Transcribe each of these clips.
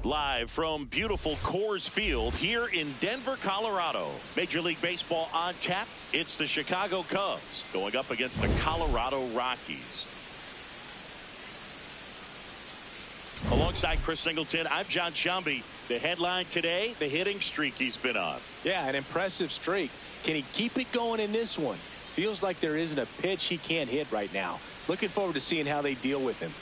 Live from beautiful Coors Field here in Denver, Colorado. Major League Baseball on tap. It's the Chicago Cubs going up against the Colorado Rockies. Alongside Chris Singleton, I'm John Shambi. The headline today, the hitting streak he's been on. Yeah, an impressive streak. Can he keep it going in this one? Feels like there isn't a pitch he can't hit right now. Looking forward to seeing how they deal with him.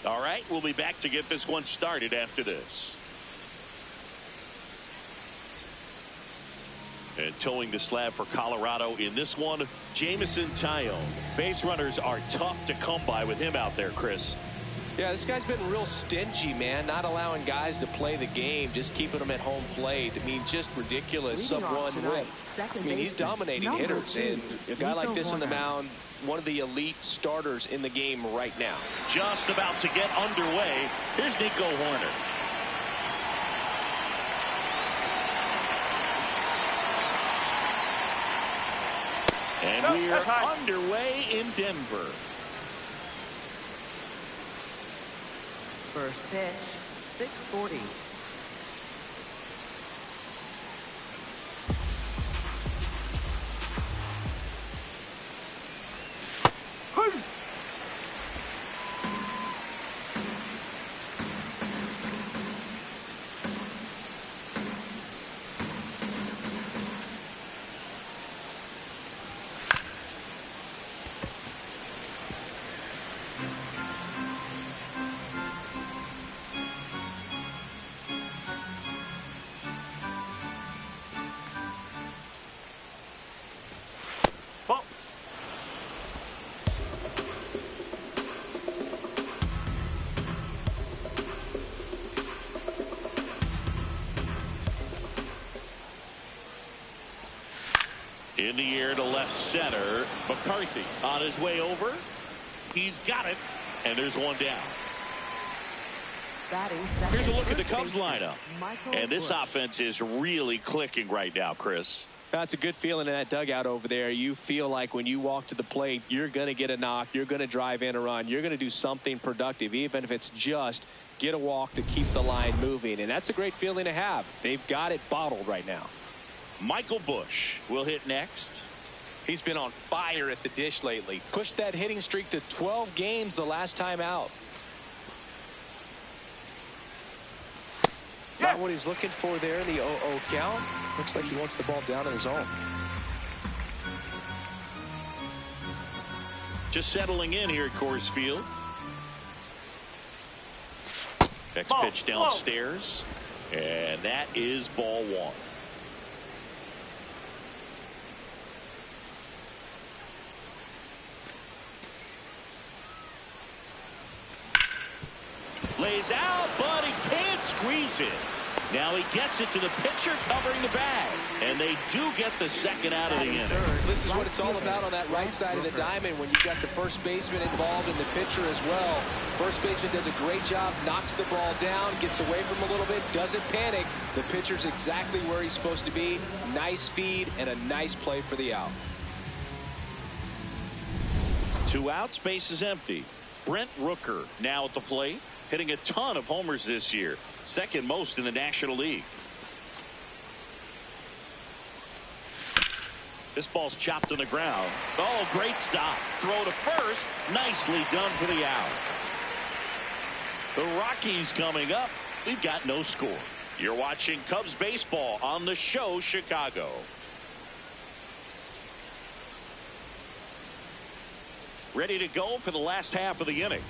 All right, we'll be back to get this one started after this. And towing the slab for Colorado in this one, Jameson Taillon. Base runners are tough to come by with him out there, Chris. Yeah, this guy's been real stingy, man. Not allowing guys to play the game, just keeping them at home plate. I mean, just ridiculous. Sub-1 whip. I mean, he's dominating hitters. And a guy like this on the mound, one of the elite starters in the game right now. Just about to get underway. Here's Nico Horner. And we are underway in Denver. First pitch, 640. In the air to left center. McCarthy on his way over. He's got it. And there's one down. Here's a look at the Cubs lineup. And this offense is really clicking right now, Chris. That's a good feeling in that dugout over there. You feel like when you walk to the plate, you're going to get a knock. You're going to drive in a run. You're going to do something productive, even if it's just get a walk to keep the line moving. And that's a great feeling to have. They've got it bottled right now. Michael Busch will hit next. He's been on fire at the dish lately. Pushed that hitting streak to 12 games the last time out. Not what he's looking for there in the 0-0 count. Looks like he wants the ball down in the zone. Just settling in here at Coors Field. Next pitch downstairs. And that is ball one. Lays out, but he can't squeeze it. Now he gets it to the pitcher covering the bag. And they do get the second out of the inning. This is what it's all about on that right side of the diamond when you've got the first baseman involved and the pitcher as well. First baseman does a great job, knocks the ball down, gets away from him a little bit, doesn't panic. The pitcher's exactly where he's supposed to be. Nice feed and a nice play for the out. 2 outs, base is empty. Brent Rooker now at the plate. Hitting a ton of homers this year. Second most in the National League. This ball's chopped on the ground. Oh, great stop. Throw to first. Nicely done for the out. The Rockies coming up. We've got no score. You're watching Cubs baseball on the show Chicago. Ready to go for the last half of the inning.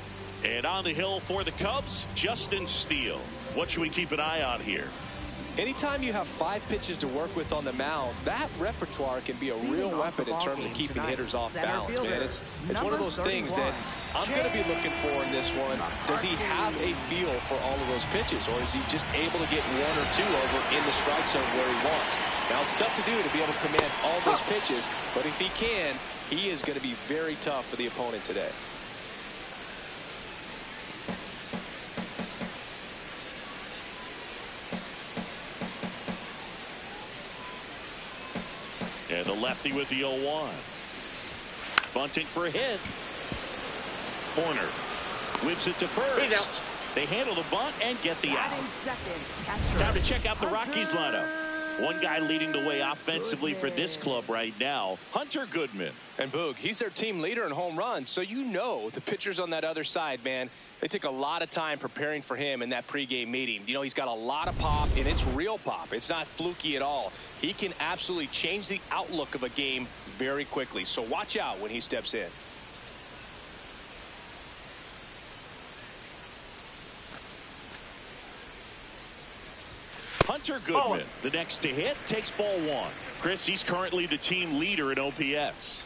And on the hill for the Cubs, Justin Steele. What should we keep an eye on here? Anytime you have 5 pitches to work with on the mound, that repertoire can be a real weapon in terms of keeping hitters off balance, man. It's one of those things that I'm going to be looking for in this one. Does he have a feel for all of those pitches, or is he just able to get 1 or 2 over in the strike zone where he wants? Now, it's tough to do to be able to command all those pitches, but if he can, he is going to be very tough for the opponent today. And the lefty with the 0-1. Bunting for a hit. Corner. Whips it to first. They handle the bunt and get the out. Time to check out the Rockies lineup. One guy leading the way offensively for this club right now, Hunter Goodman. And Boog, he's their team leader in home runs, so you know the pitchers on that other side, man, they took a lot of time preparing for him in that pregame meeting. You know, he's got a lot of pop, and it's real pop. It's not fluky at all. He can absolutely change the outlook of a game very quickly, so watch out when he steps in. Hunter Goodman, the next to hit, takes ball 1. Chris, he's currently the team leader in OPS.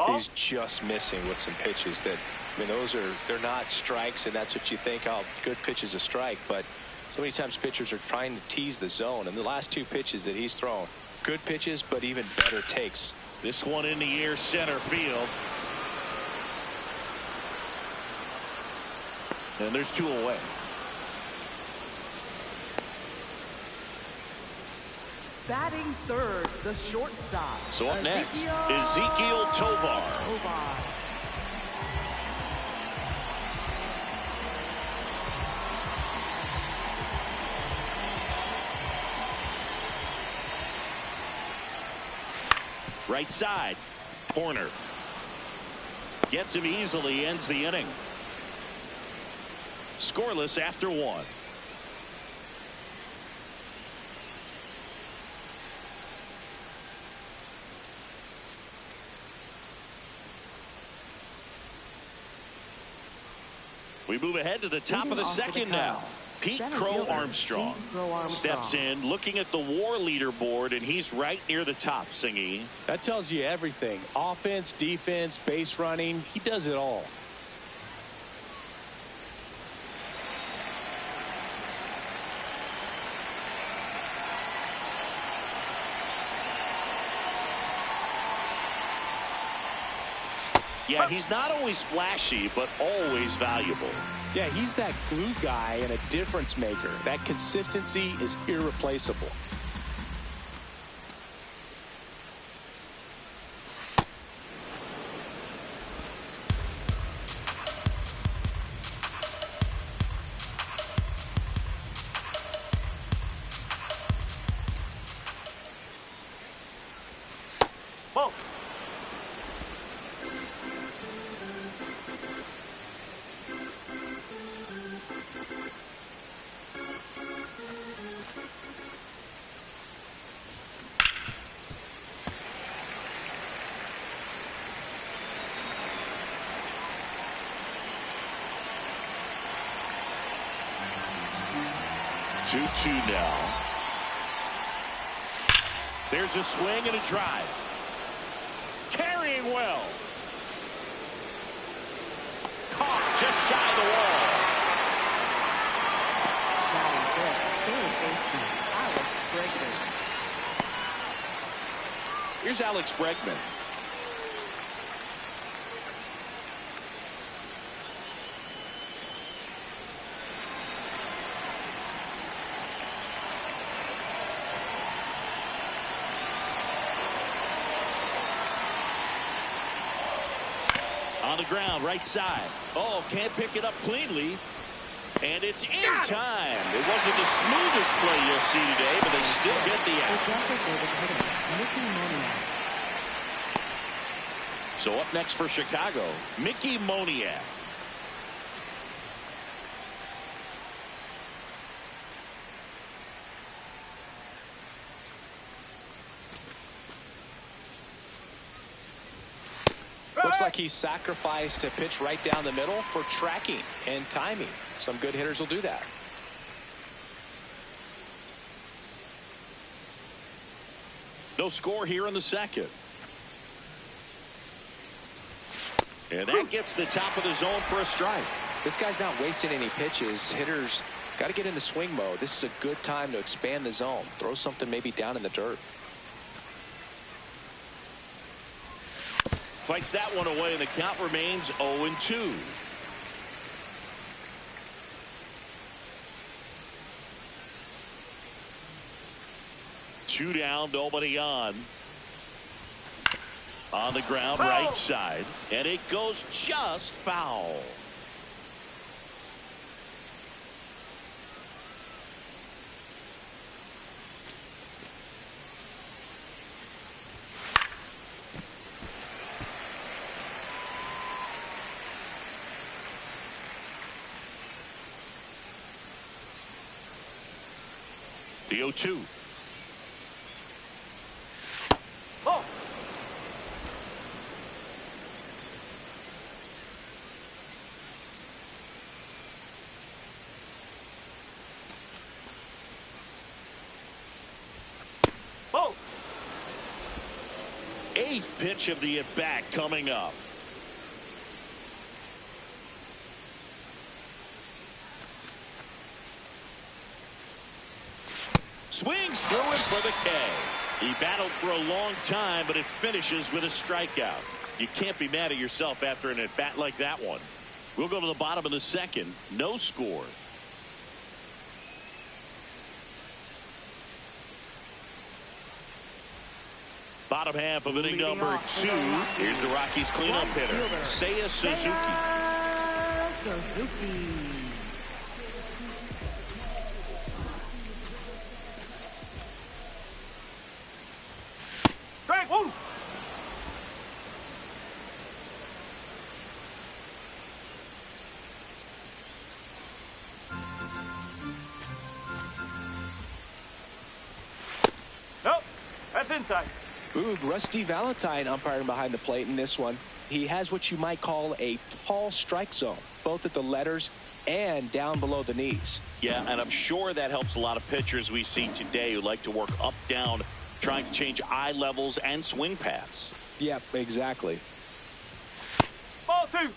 He's just missing with some pitches that, I mean, they're not strikes, and that's what you think, oh, good pitch is a strike, but so many times pitchers are trying to tease the zone, and the last 2 pitches that he's thrown, good pitches, but even better takes. This one in the air, center field. And there's 2 away. Batting third, the shortstop. So up next, Ezequiel Tovar. Right side, corner. Gets him easily, ends the inning. Scoreless after 1. We move ahead to the top of the second now. Pete Crow Armstrong steps in, looking at the WAR leaderboard, and he's right near the top, Singy. That tells you everything. Offense, defense, base running. He does it all. Yeah, he's not always flashy, but always valuable. Yeah, he's that glue guy and a difference maker. That consistency is irreplaceable. Whoa. Two now. There's a swing and a drive. Carrying well. Caught just shy of the wall. Here's Alex Bregman. On the ground, right side. Oh, can't pick it up cleanly. And it's in time. It wasn't the smoothest play you'll see today, but they still get the out. So up next for Chicago, Mickey Moniak. Looks like he sacrificed a pitch right down the middle for tracking and timing. Some good hitters will do that. No score here in the second. And that gets the top of the zone for a strike. This guy's not wasting any pitches. Hitters got to get into swing mode. This is a good time to expand the zone. Throw something maybe down in the dirt. Fights that one away, and the count remains 0-2. Two down, nobody on. On the ground, right side, and it goes just foul. The 0-2. Oh. Oh. Eighth pitch of the at-bat coming up. Swings through him for the K. He battled for a long time, but it finishes with a strikeout. You can't be mad at yourself after an at-bat like that one. We'll go to the bottom of the second. No score. Bottom half of inning number 2. Here's the Rockies cleanup hitter, Seiya Suzuki. Strike one. Nope, that's inside. Ooh, Rusty Valentine umpiring behind the plate in this one. He has what you might call a tall strike zone, both at the letters and down below the knees. Yeah, and I'm sure that helps a lot of pitchers we see today who like to work up, down, trying to change eye levels and swing paths. Yeah, exactly. Ball 2.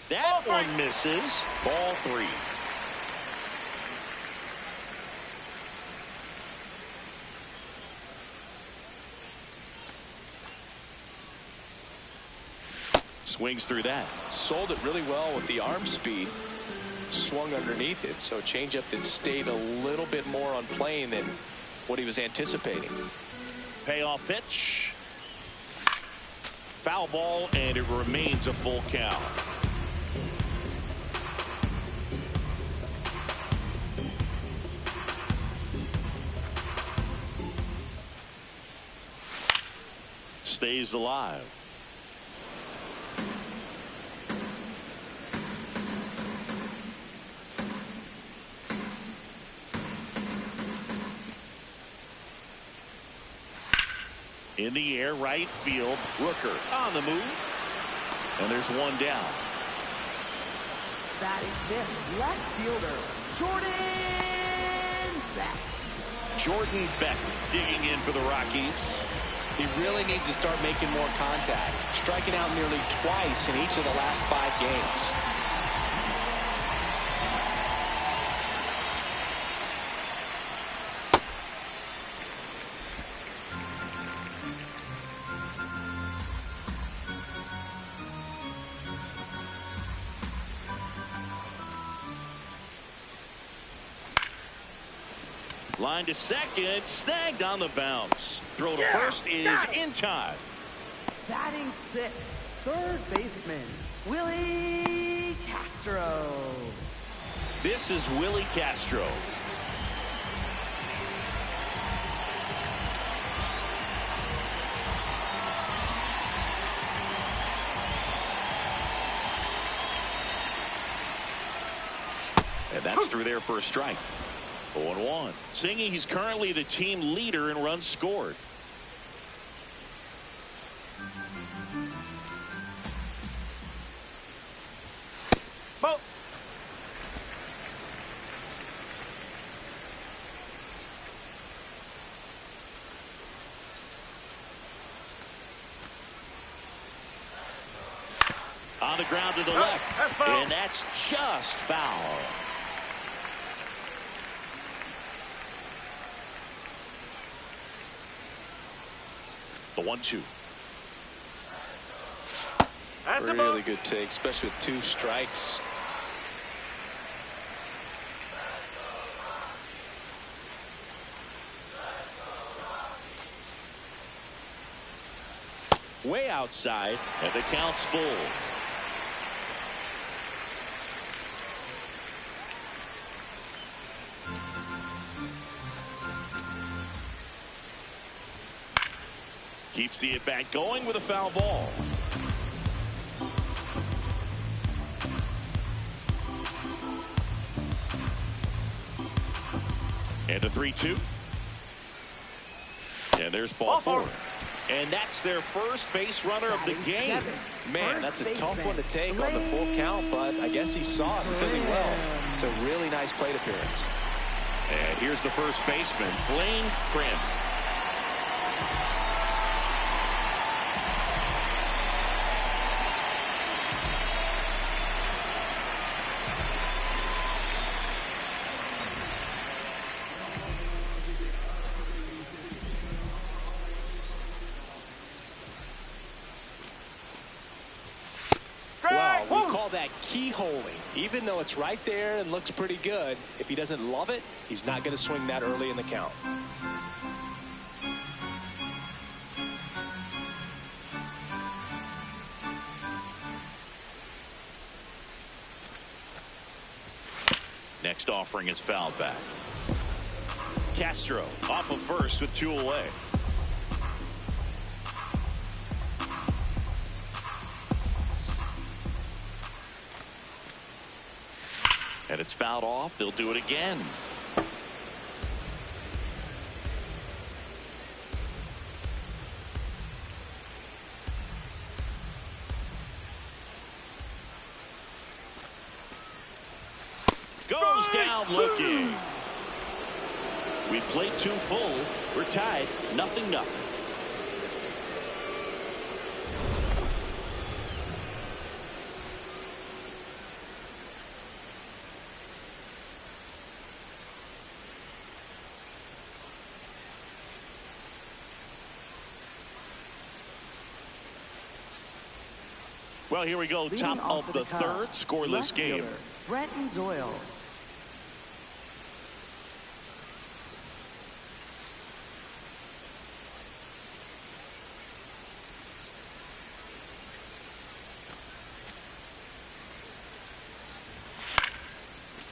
That one misses. Ball 3. Swings through that. Sold it really well with the arm speed. Swung underneath it, so changeup that stayed a little bit more on plane than what he was anticipating. Payoff pitch. Foul ball, and it remains a full count. Stays alive. In the air, right field. Rooker on the move. And there's one down. That is fifth left fielder, Jordan Beck. Jordan Beck digging in for the Rockies. He really needs to start making more contact, striking out nearly twice in each of the last 5 games. Line to second, snagged on the bounce. Throw to first is in time. Batting sixth, third baseman, Willie Castro. This is Willie Castro. through there for a strike. 0-1. Singy, he's currently the team leader in runs scored. Ball. On the ground to the left, and that's just foul. The 1-2. Really good take, especially with 2 strikes. Way outside, and the count's full. Keeps the at-bat going with a foul ball. And a 3-2. And there's ball 4. And that's their first base runner of the game. Man, that's a tough one to take on the full count, but I guess he saw it really well. It's a really nice plate appearance. And here's the first baseman, Blaine Prim. Well, we call that keyholing. Even though it's right there and looks pretty good, if he doesn't love it, he's not going to swing that early in the count. Next offering is fouled back. Castro off of first with 2 away. And it's fouled off. They'll do it again. Goes down looking. We played 2 full. We're tied 0-0. Well, here we go. Top of the third, scoreless game. Brenton Doyle.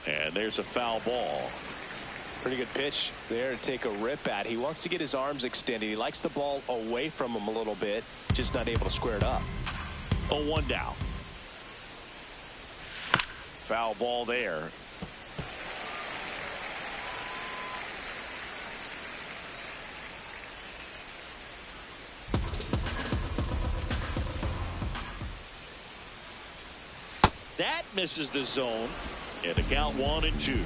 And there's a foul ball. Pretty good pitch there to take a rip at. He wants to get his arms extended. He likes the ball away from him a little bit, just not able to square it up. 0-1 down. Foul ball there. That misses the zone. And the count 1-2.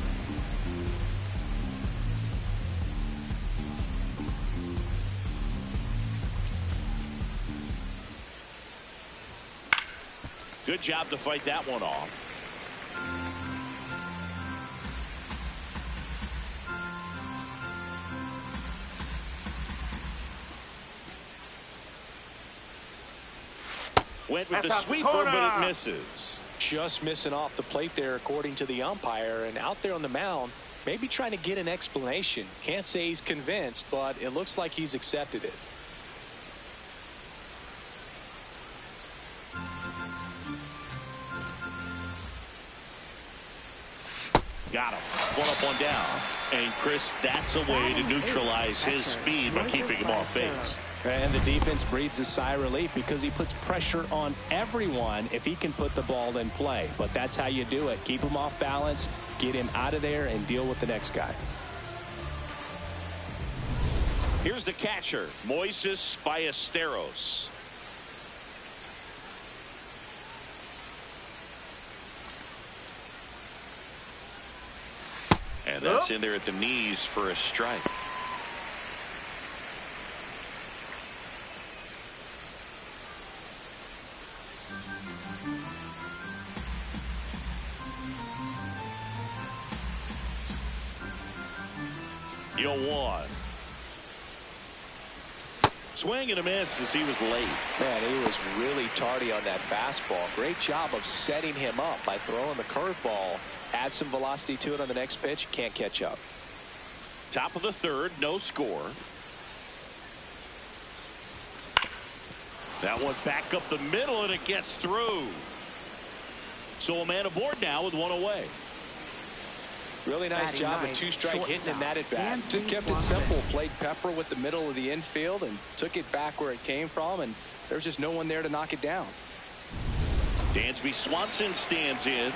Good job to fight that one off. Went with the sweeper, but it misses. Just missing off the plate there, according to the umpire. And out there on the mound, maybe trying to get an explanation. Can't say he's convinced, but it looks like he's accepted it. Got him. 1 up, 1 down. And Chris, that's a way to neutralize his speed by keeping him off base. And the defense breathes a sigh of relief because he puts pressure on everyone if he can put the ball in play. But that's how you do it. Keep him off balance, get him out of there, and deal with the next guy. Here's the catcher, Moises Ballesteros. And that's in there at the knees for a strike. You'll one. Swing and a miss as he was late. Man, he was really tardy on that fastball. Great job of setting him up by throwing the curveball. Add some velocity to it on the next pitch. Can't catch up. Top of the third, no score. That one back up the middle, and it gets through. So a man aboard now with one away. Really nice job of two-strike hitting in that at bat. Just kept it simple. Played pepper with the middle of the infield and took it back where it came from, and there's just no one there to knock it down. Dansby Swanson stands in.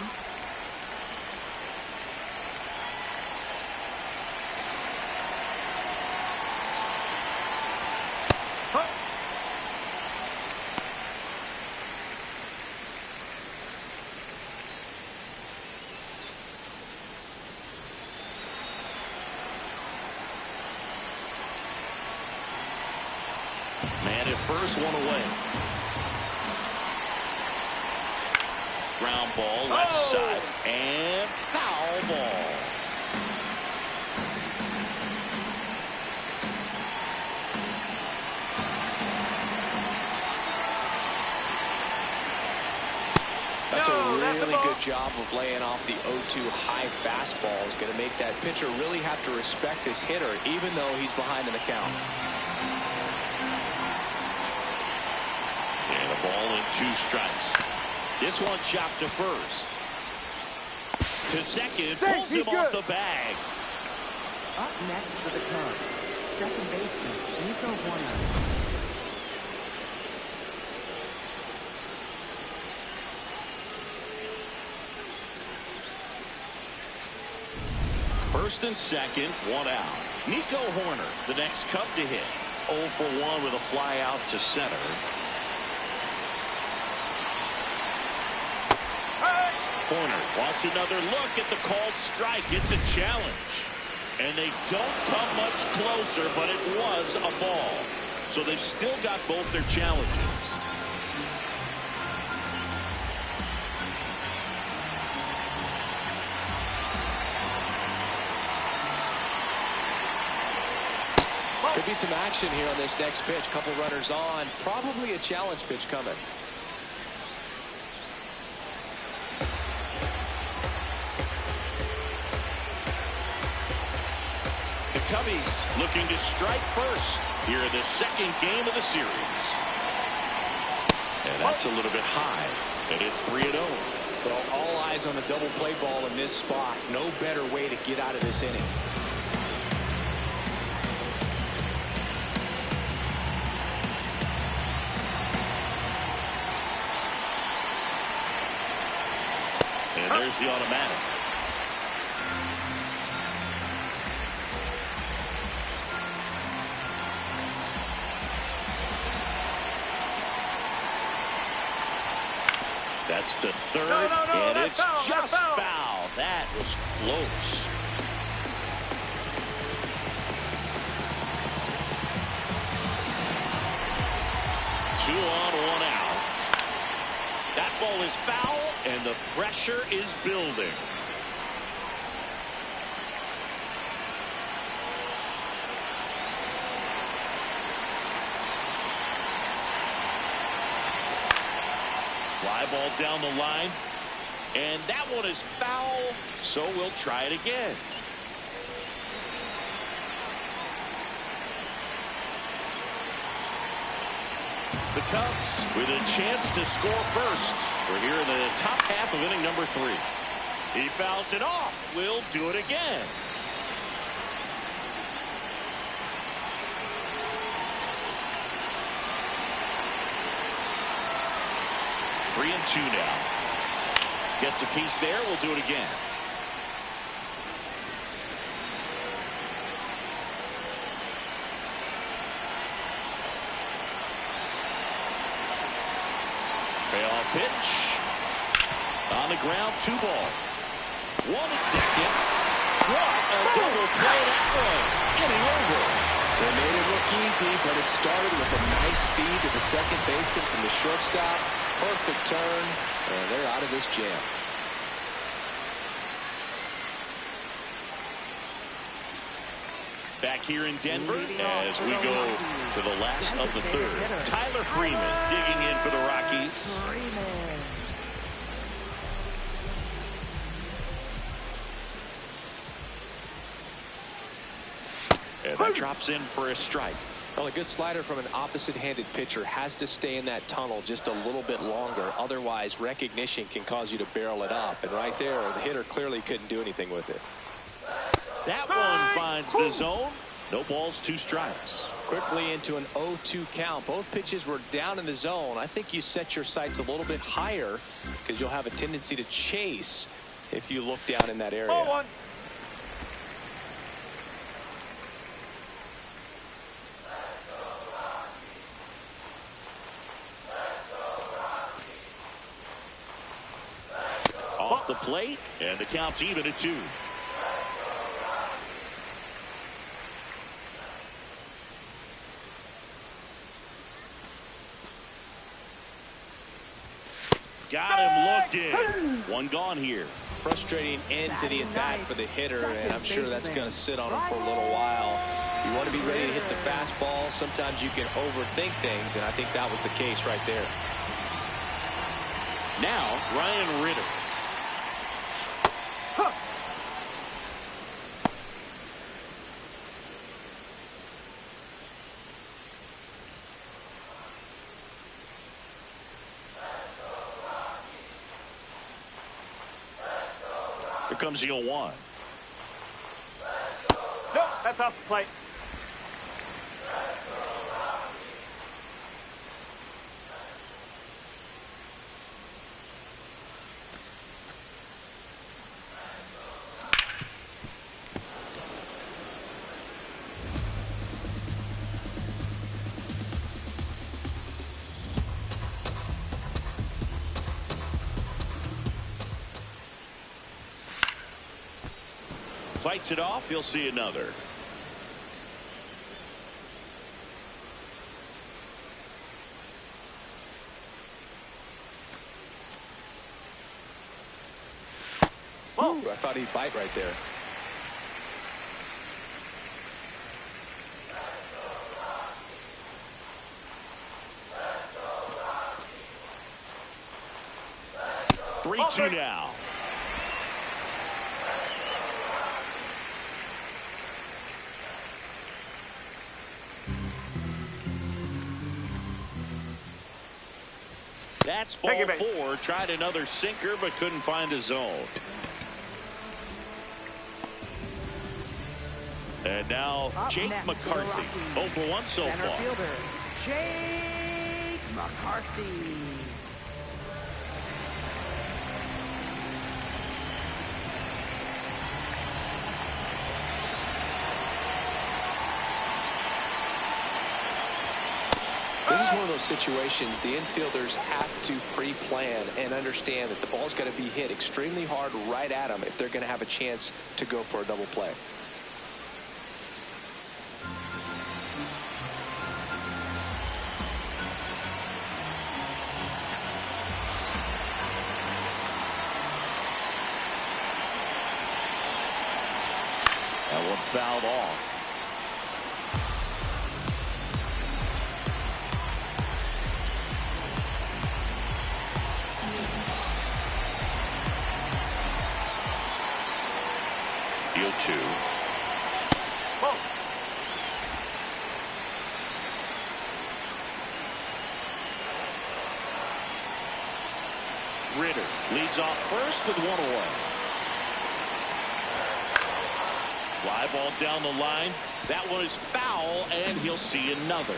Man at first, one away. Ground ball, left side, and foul ball. That's a really good job of laying off the 0-2 high fastball. Is going to make that pitcher really have to respect this hitter, even though he's behind in the count. And a ball and 2 strikes. This one chopped to first. To second, pulls him off the bag. Up next for the Cubs, second baseman, Nico Horner. First and second, one out. Nico Horner, the next Cub to hit. 0 for 1 with a fly out to center. Horner wants another look at the called strike. It's a challenge. And they don't come much closer, but it was a ball. So they've still got both their challenges. Could be some action here on this next pitch. Couple runners on. Probably a challenge pitch coming. The Cubbies looking to strike first here in the second game of the series. And that's a little bit high. And it's 3-0. Well, all eyes on the double play ball in this spot. No better way to get out of this inning. And there's the automatic. That's to third, and it's just foul. That was close. Two on, one out. That ball is foul, and the pressure is building. Fly ball down the line, and that one is foul, so we'll try it again. The Cubs with a chance to score first. We're here in the top half of inning number 3. He fouls it off. We'll do it again. 3-2 now. Gets a piece there. We'll do it again. Payoff pitch. On the ground, 2 ball. 1 at second. What a double play that was. Inning over. They made it look easy, but it started with a nice speed to the second baseman from the shortstop. Perfect turn, and they're out of this jam. Back here in Denver as we go to the last of the third. Tyler Freeman digging in for the Rockies. And that drops in for a strike. Well, a good slider from an opposite-handed pitcher has to stay in that tunnel just a little bit longer. Otherwise, recognition can cause you to barrel it up. And right there, the hitter clearly couldn't do anything with it. That one finds the zone. No balls, 2 strikes. Quickly into an 0-2 count. Both pitches were down in the zone. I think you set your sights a little bit higher because you'll have a tendency to chase if you look down in that area. 0-1. Off the plate, and the count's even at 2. Got him looking. 1 gone here. Frustrating end to the at-bat for the hitter, and I'm sure that's going to sit on him for a little while. You want to be ready to hit the fastball. Sometimes you can overthink things, and I think that was the case right there. Now, Ryan Ritter. Here comes the 0-1. Nope, that's off the plate. Fights it off. You'll see another. Ooh, I thought he'd bite right there. Three-two now. That's ball 4. Tried another sinker, but couldn't find a zone. And now Jake McCarthy. 0 for 1 so Center far. fielder, Jake McCarthy. This is one of those situations the infielders have to pre-plan and understand that the ball's got to be hit extremely hard right at them if they're going to have a chance to go for a double play. That one fouled off. Deal 2. Whoa. Ritter leads off first with 1 away. Fly ball down the line. That one is foul, and he'll see another.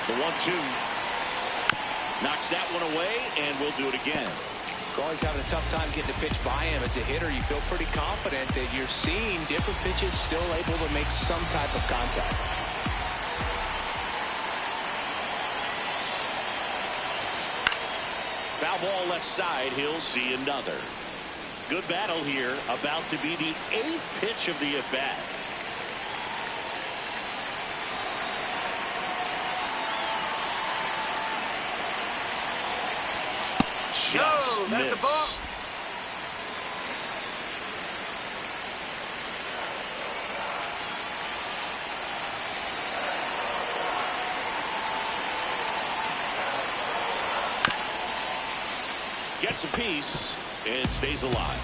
The 1-2. Knocks that one away, and we'll do it again. Always having a tough time getting a pitch by him. As a hitter, you feel pretty confident that you're seeing different pitches still able to make some type of contact. Foul ball left side. He'll see another. Good battle here. About to be the 8th pitch of the at-bat. Just that's a ball. missed. Gets a piece and stays alive.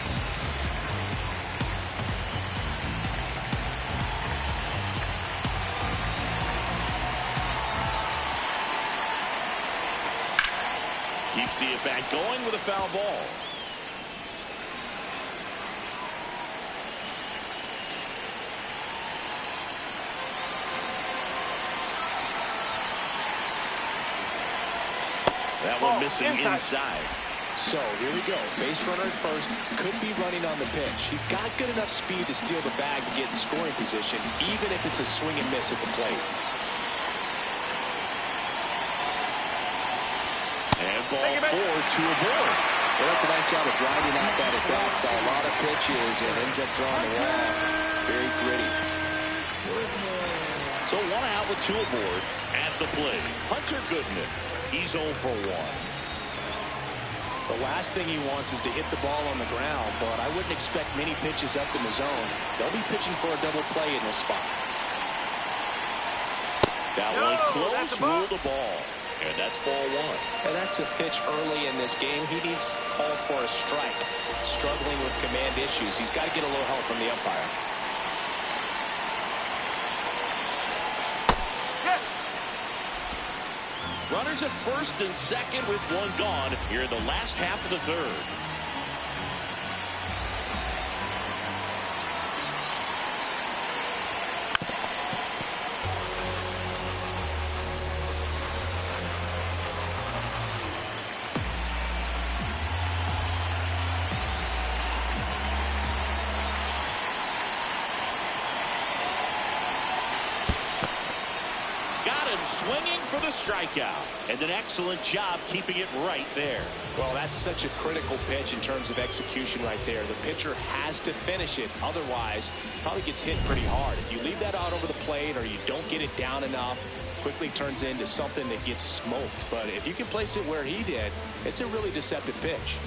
Keeps the at-bat going with a foul ball. That one missing inside. So here we go. Base runner at first, could be running on the pitch. He's got good enough speed to steal the bag to get in scoring position, even if it's a swing and miss at the plate. And ball 4, 2 aboard. Well, that's a nice job of grinding out that at bat. Saw a lot of pitches and ends up drawing the wall. Very gritty. So 1 out with 2 aboard at the plate. Hunter Goodman. He's 0 for 1. The last thing he wants is to hit the ball on the ground, but I wouldn't expect many pitches up in the zone. They'll be pitching for a double play in this spot. That one close, rule the ball. And that's ball 1. And that's a pitch early in this game. He needs called for a strike. Struggling with command issues. He's got to get a little help from the umpire. Runners at first and second with 1 gone here in the last half of the 3rd. Swinging for the strikeout, and an excellent job keeping it right there. Well, that's such a critical pitch in terms of execution right there. The pitcher has to finish it. Otherwise, probably gets hit pretty hard. If you leave that out over the plate or you don't get it down enough, quickly turns into something that gets smoked. But if you can place it where he did, it's a really deceptive pitch.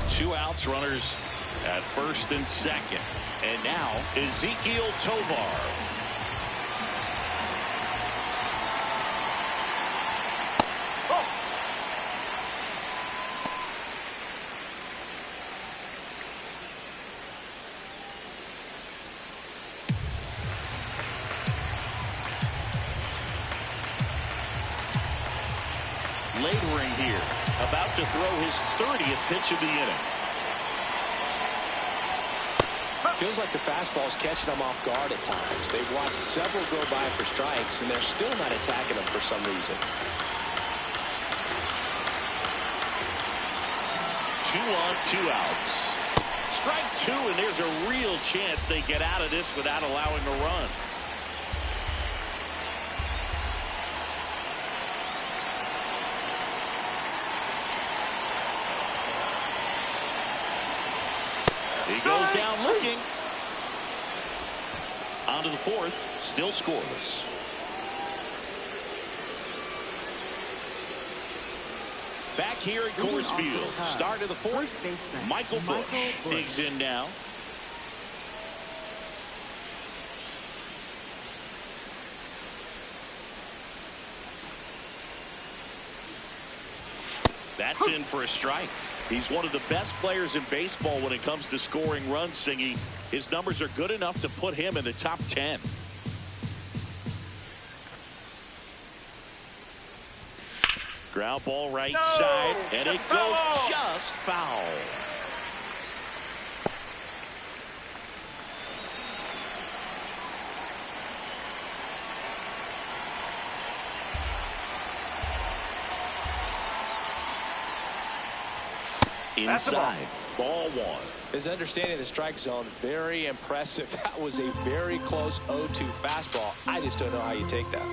2 outs, runners at first and second. And now Ezekiel Tovar. Laboring here, about to throw his 30th pitch of the inning. Feels like the fastball's catching them off guard at times. They've watched several go by for strikes, and they're still not attacking them for some reason. 2 on, 2 outs. Strike 2, and there's a real chance they get out of this without allowing a run. He goes down looking. On to the 4th, still scoreless. Back here at Coors Field, start of the 4th, Michael Busch digs in now. That's in for a strike. He's one of the best players in baseball when it comes to scoring runs, Singy. His numbers are good enough to put him in the top 10. Ground ball right side, and it goes just foul. inside. Ball one. His understanding of the strike zone, very impressive. That was a very close 0-2 fastball. I just don't know how you take that.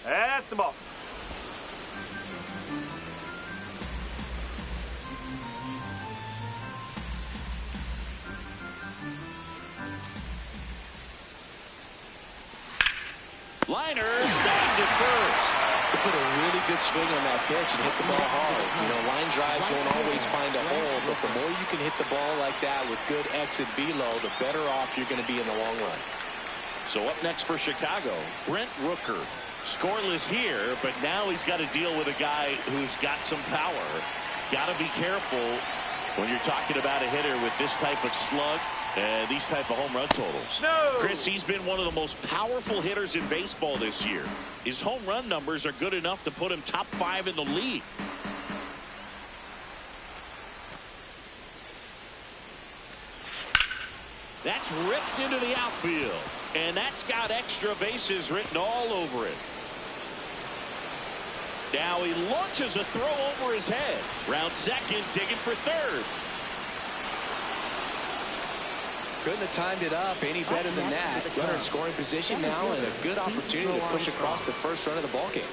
That's the ball. Liner snagged at first. He put a really good swing on that pitch and hit the ball hard. You know, line drives won't always find a hole, but the more you can hit the ball like that with good exit velo, the better off you're going to be in the long run. So up next for Chicago, Brent Rooker. Scoreless here, but now he's got to deal with a guy who's got some power. Got to be careful when you're talking about a hitter with this type of slug and these type of home run totals. No. Chris, he's been one of the most powerful hitters in baseball this year. His home run numbers are good enough to put him top 5 in the league. That's ripped into the outfield, and that's got extra bases written all over it. Now he launches a throw over his head. Round second, digging for third. Couldn't have timed it up any better than that. Runner in scoring position now and a good opportunity to push across the first run of the ballgame.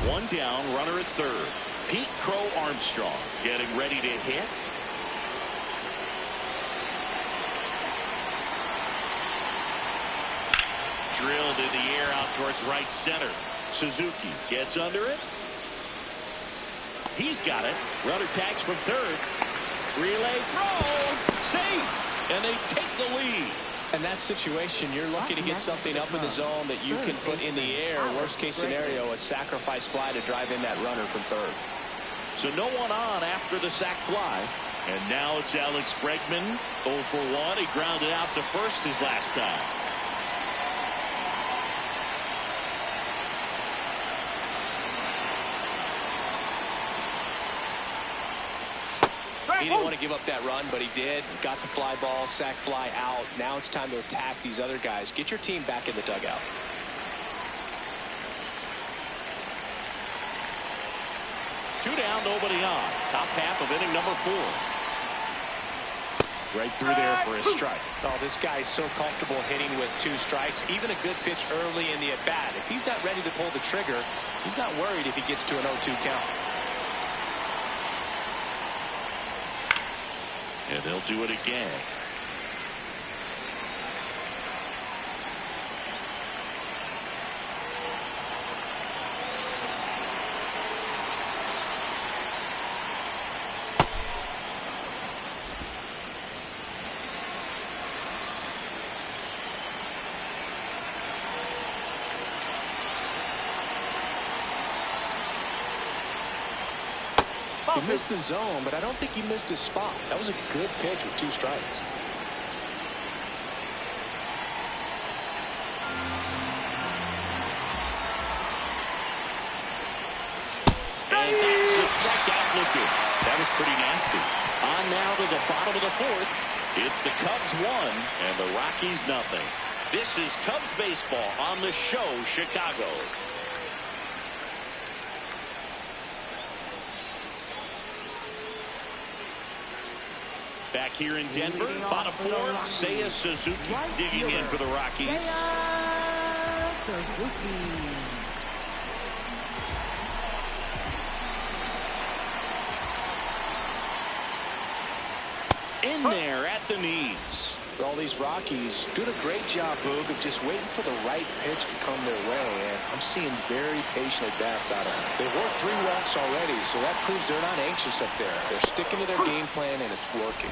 One down, runner at third. Pete Crow Armstrong getting ready to hit. Drilled in the air out towards right center. Suzuki gets under it. He's got it. Runner tags from third. Relay throw. Safe. And they take the lead. In that situation, you're looking to get something up in the zone that you can put in the air. Worst case scenario, a sacrifice fly to drive in that runner from third. So no one on after the sac fly. And now it's Alex Bregman. 0 for 1. He grounded out to first his last time. He didn't want to give up that run, but he did. Got the fly ball, sac fly out. Now it's time to attack these other guys. Get your team back in the dugout. Two down, nobody on. Top half of inning number 4. Right through there for a strike. Oh, this guy's so comfortable hitting with 2 strikes. Even a good pitch early in the at-bat. If he's not ready to pull the trigger, he's not worried if he gets to an 0-2 count. And they'll do it again. He missed the zone, but I don't think he missed his spot. That was a good pitch with 2 strikes. And that's a strikeout looking. That was pretty nasty. On now to the bottom of the 4th. It's the Cubs 1 and the Rockies nothing. This is Cubs baseball on the show, Chicago. Back here in Denver, bottom 4, Seiya Suzuki digging in for the Rockies. In there at the knees. All these Rockies doing a great job, Boog, of just waiting for the right pitch to come their way, and I'm seeing very patient at-bats out of them. They've worked 3 walks already, so that proves they're not anxious up there. They're sticking to their game plan, and it's working.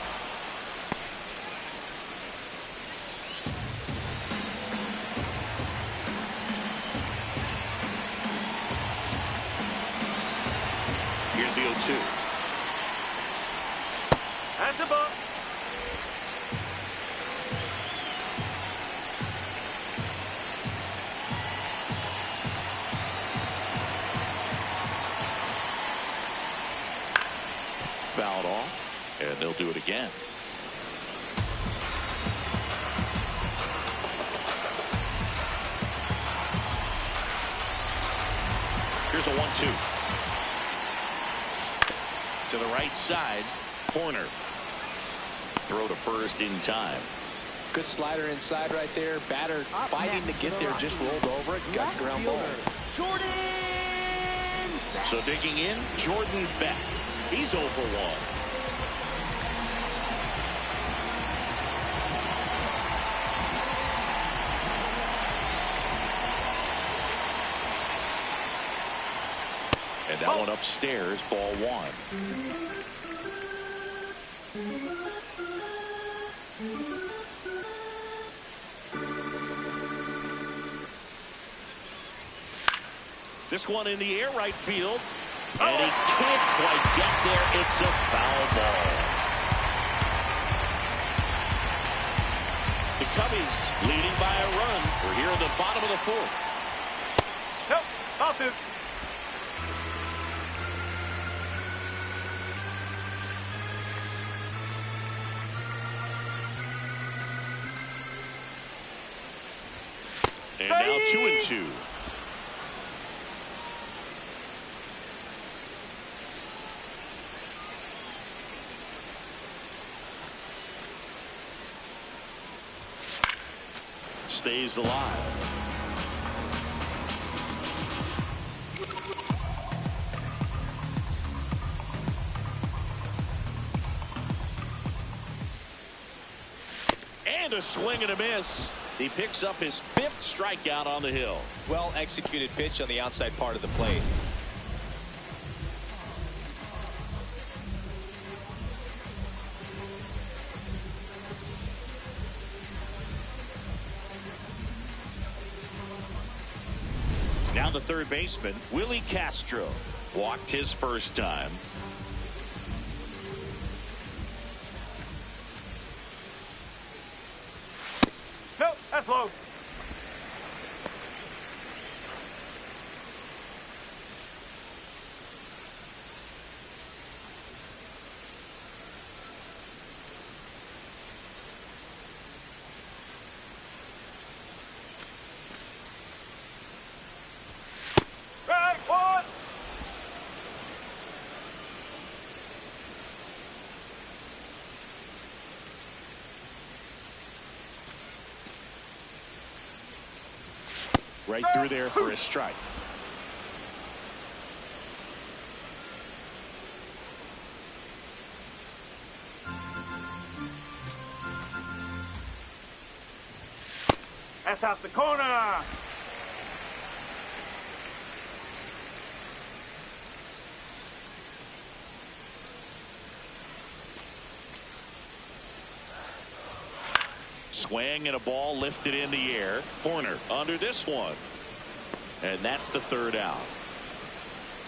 Here's the 0-2. That's a ball. fouled off, and they'll do it again. Here's a 1-2. To the right side, corner. Throw to first in time. Good slider inside right there. Batter fighting to get there, just rolled over it. Got ground ball. Jordan! So digging in, Jordan Beck. He's 0 for 1. And that one upstairs, ball 1. This one in the air right field. And he can't quite get there. It's a foul ball. The Cubbies leading by a run. We're here in the bottom of the 4th. Nope, off it. And now 2-2. Stays alive. And a swing and a miss. He picks up his 5th strikeout on the hill. Well executed pitch on the outside part of the plate. Now the third baseman, Willie Castro, walked his first time. Nope, that's low. Right, 1. Right through there for a strike. That's off the corner. Swing and a ball lifted in the air. Corner under this one. And that's the 3rd out.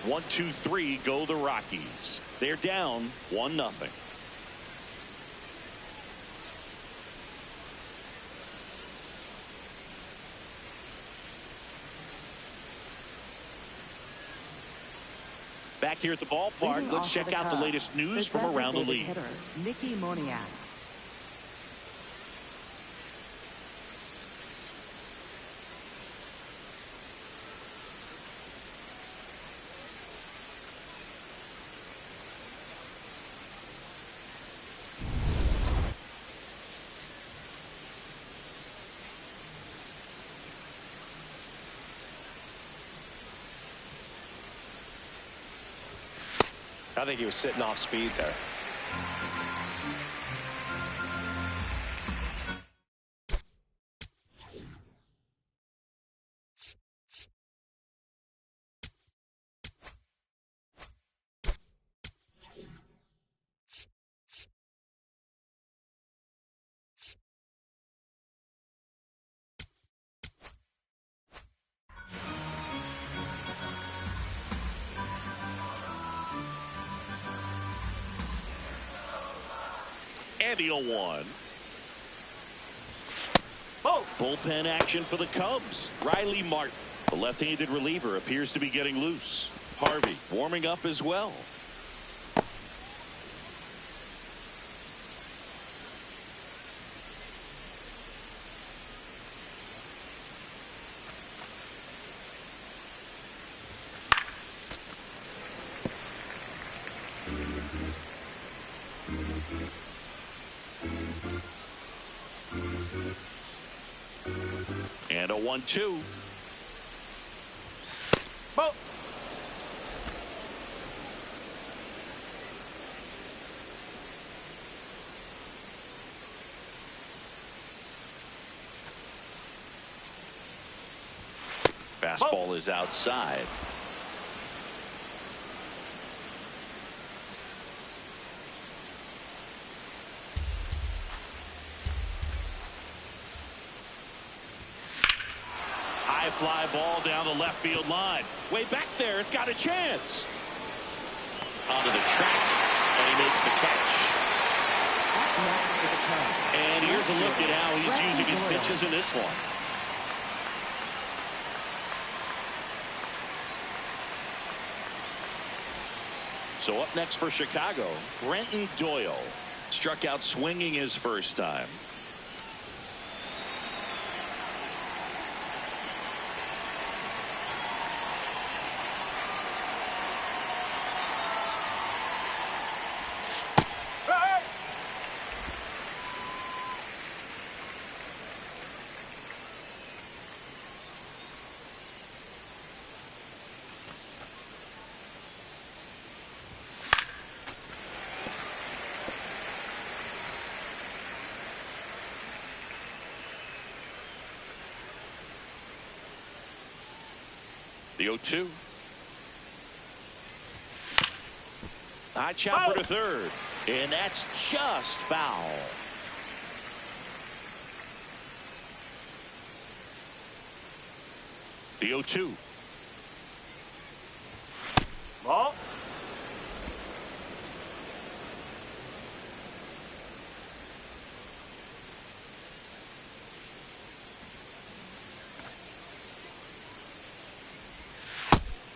1, 2, 3 go the Rockies. They're down 1-0. Back here at the ballpark, let's check out the latest news from around the league. Nicky Moniak. I think he was sitting off speed there. And the 0-1. Bullpen action for the Cubs. Riley Martin, the left-handed reliever, appears to be getting loose. Harvey warming up as well. And a 1-2. Ball. Fastball is outside. High fly ball down the left field line. Way back there, it's got a chance. Onto the track, and he makes the catch. And here's a look at how he's using his pitches in this one. So up next for Chicago, Brenton Doyle. Struck out swinging his first time. The 0-2. High chopper to third. And that's just foul. The 0-2. Ball.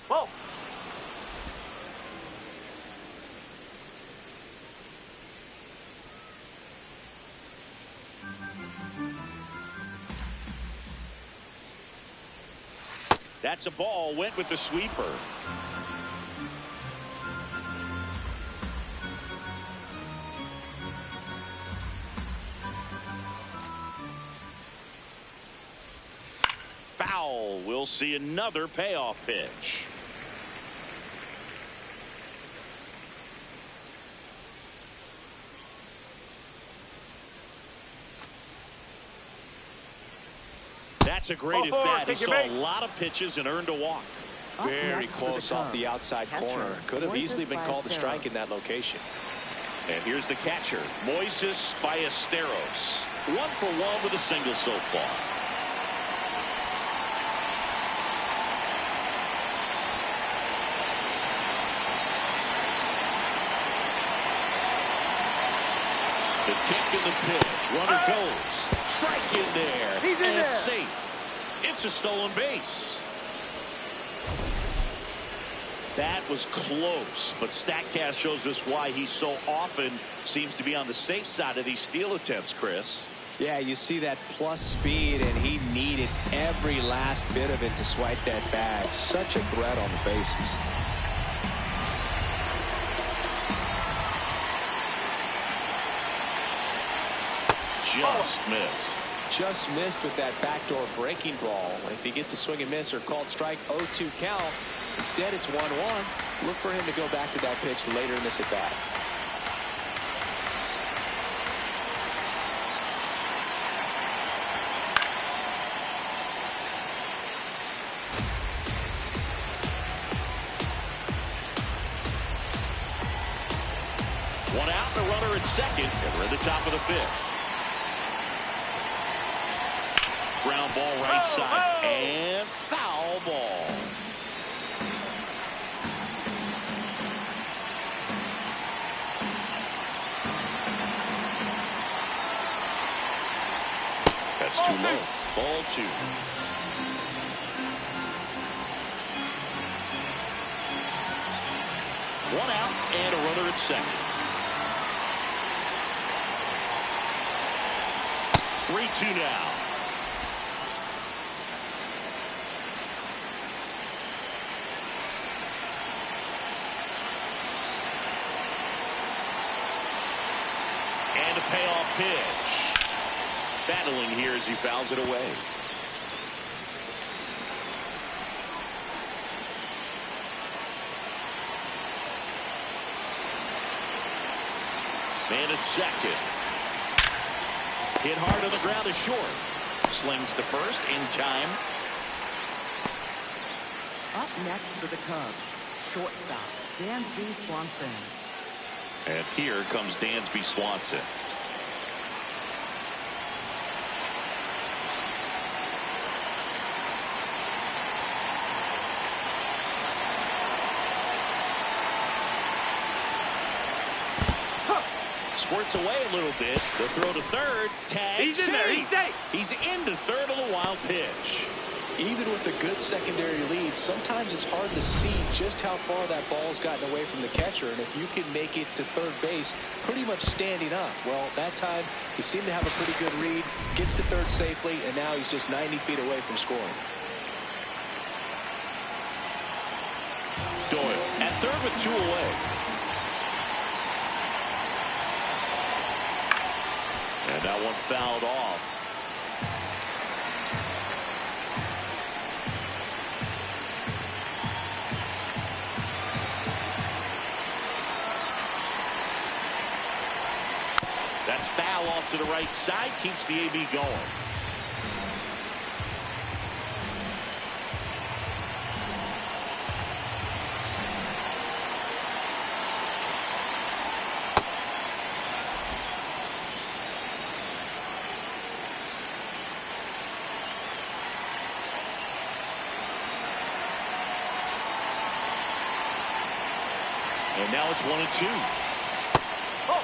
Whoa. That's a ball. Went with the sweeper. Foul. We'll see another payoff pitch. That's a great at bat. He saw a lot of pitches and earned a walk. Very close off the outside corner. Could have easily been called a strike in that location. And here's the catcher, Moises Ballesteros. 1 for 1 with a single so far. The kick and the pitch. Runner goes. Strike in there. He's in there. It's safe. It's a stolen base. That was close, but StatCast shows us why he so often seems to be on the safe side of these steal attempts, Chris. Yeah, you see that plus speed, and he needed every last bit of it to swipe that bag. Such a threat on the bases. Just missed. Just missed with that backdoor breaking ball. If he gets a swing and miss or called strike, 0-2 count. Instead, it's 1-1. Look for him to go back to that pitch later in this at bat. One out, the runner at second, and we're at the top of the fifth. Ground ball right side, and foul ball. That's too low. Ball 2. One out, and a runner at second. 3-2 now. And a payoff pitch. Battling here as he fouls it away. Man at second. Hit hard on the ground is short. Slings to first in time. Up next for the Cubs, shortstop, Dansby Swanson. And here comes Dansby Swanson. Squirts away a little bit. The throw to third. Tag. He's in there. He's safe. He's into third on the wild pitch. Even with a good secondary lead, sometimes it's hard to see just how far that ball's gotten away from the catcher. And if you can make it to third base pretty much standing up, well, that time he seemed to have a pretty good read, gets to third safely, and now he's just 90 feet away from scoring. Doyle at third with 2 away. And that one fouled off. That's foul off to the right side. Keeps the AB going. And now it's 1-2. Oh.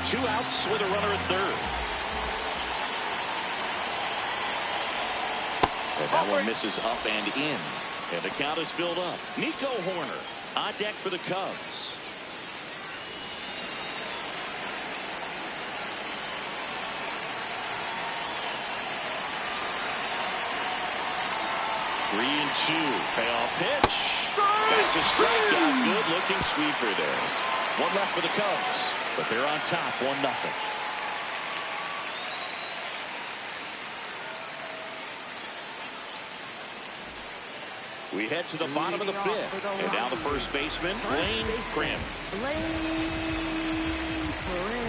Two outs with a runner at third. And that one misses up and in. And the count is filled up. Nico Horner on deck for the Cubs. Three and 2. Payoff pitch. That's a strikeout. Good looking sweeper there. One left for the Cubs, but they're on top 1-0. We head to the bottom of the 5th. And now the first baseman, Blaine Prim. Blaine Prim.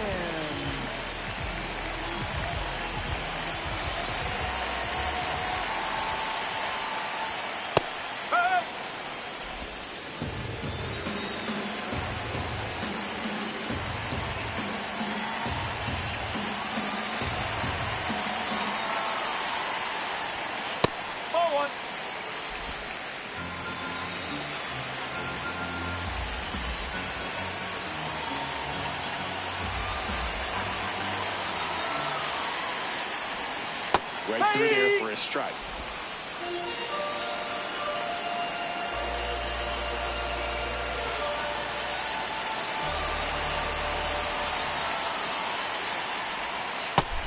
Right through there for a strike.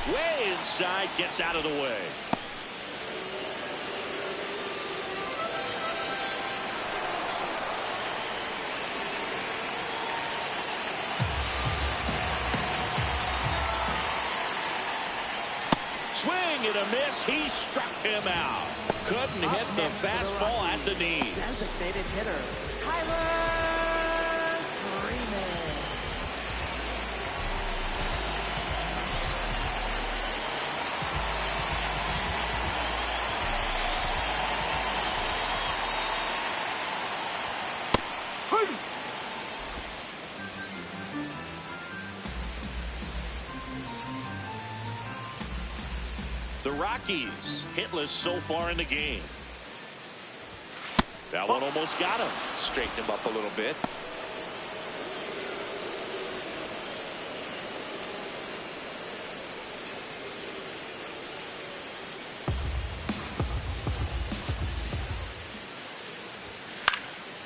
Way inside, gets out of the way. Swing and a miss. He struck him out. Couldn't hit the fastball at the knees. Designated hitter, Tyler Freeman. The Rockies hitless so far in the game. That one almost got him. Straighten him up a little bit.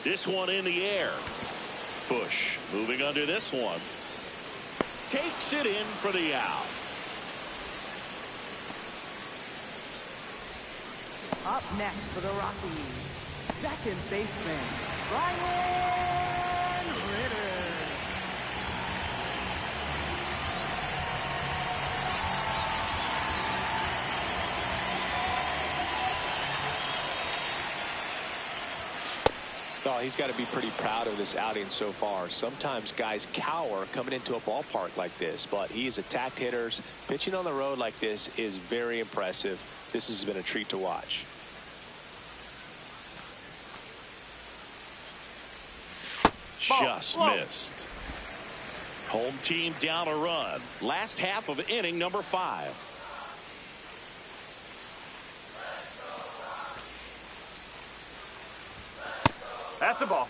This one in the air. Bush moving under this one. Takes it in for the out. Up next for the Rockies, second baseman, Ryan Ritter. Oh, he's got to be pretty proud of this outing so far. Sometimes guys cower coming into a ballpark like this, but he's attacked hitters. Pitching on the road like this is very impressive. This has been a treat to watch. Just missed. Home team down a run. Last half of inning number 5. That's a ball.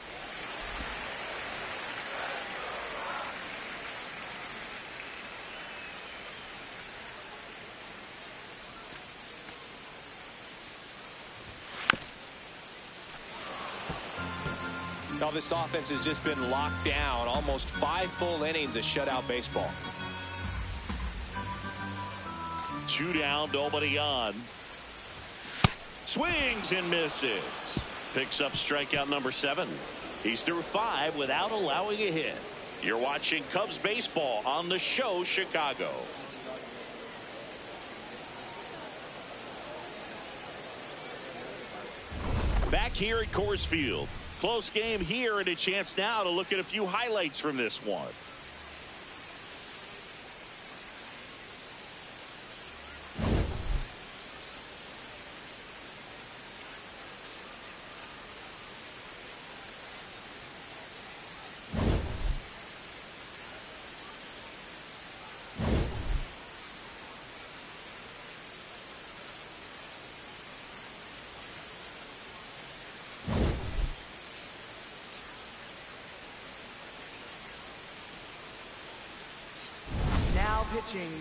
Now this offense has just been locked down. Almost 5 full innings of shutout baseball. 2 down, nobody on. Swings and misses. Picks up strikeout number 7. He's through 5 without allowing a hit. You're watching Cubs baseball on the show Chicago. Back here at Coors Field. Close game here, and a chance now to look at a few highlights from this one.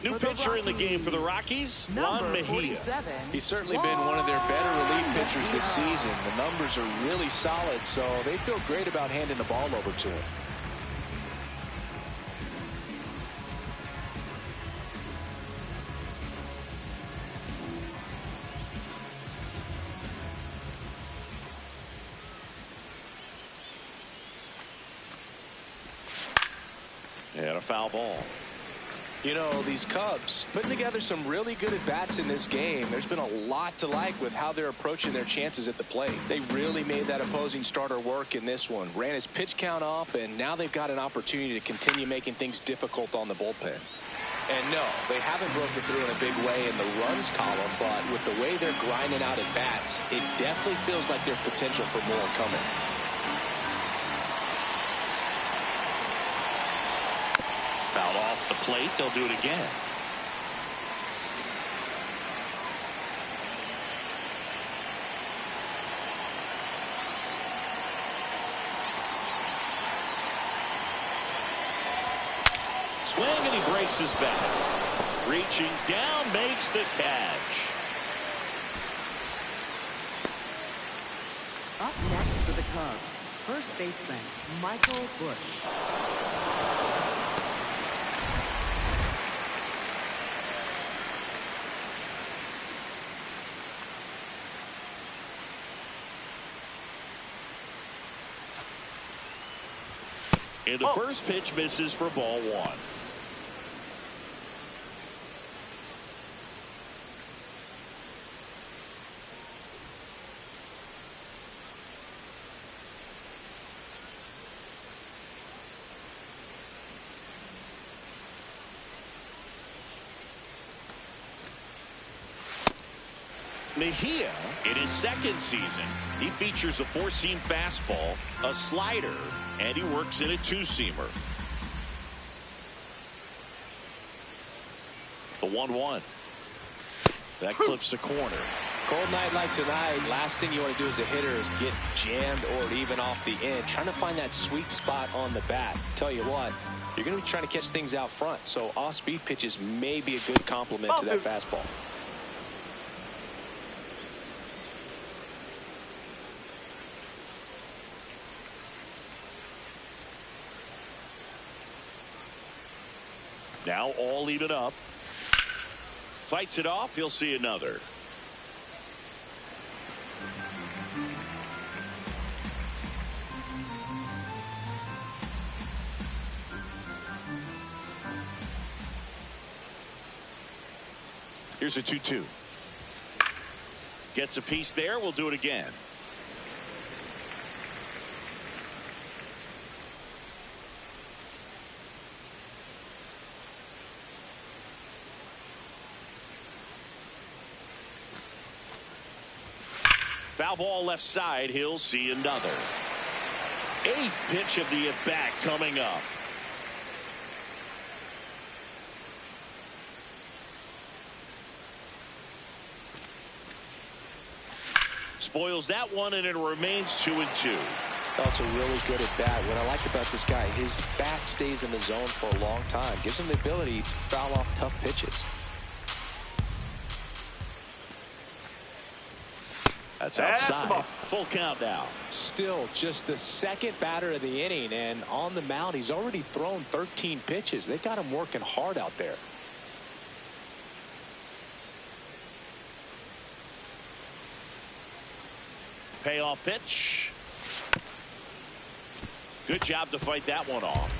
New pitcher in the game for the Rockies, Juan Mejia. He's certainly been one of their better relief pitchers this season. The numbers are really solid, so they feel great about handing the ball over to him. And a foul ball. You know, these Cubs putting together some really good at-bats in this game. There's been a lot to like with how they're approaching their chances at the plate. They really made that opposing starter work in this one. Ran his pitch count up, and now they've got an opportunity to continue making things difficult on the bullpen. And no, they haven't broken through in a big way in the runs column, but with the way they're grinding out at-bats, it definitely feels like there's potential for more coming. Fouled off the plate. They'll do it again. Swing, and he breaks his back. Reaching down, makes the catch. Up next for the Cubs, first baseman Michael Busch. And the first pitch misses for ball 1. Mejia, in his second season, he features a 4-seam fastball, a slider, and he works in a 2-seamer. The 1-1. That clips the corner. Cold night like tonight, last thing you want to do as a hitter is get jammed or even off the end. Trying to find that sweet spot on the bat. Tell you what, you're going to be trying to catch things out front, so off-speed pitches may be a good complement to that fastball. Now all even up. Fights it off. He'll see another. Here's a 2-2. Gets a piece there. We'll do it again. Foul ball left side. He'll see another. 8th pitch of the at-bat coming up. Spoils that one, and it remains 2-2. Also really good at bat. What I like about this guy, his bat stays in the zone for a long time. Gives him the ability to foul off tough pitches. That's outside. Full count now. Still just the second batter of the inning, and on the mound he's already thrown 13 pitches. They got him working hard out there. Payoff pitch. Good job to fight that one off.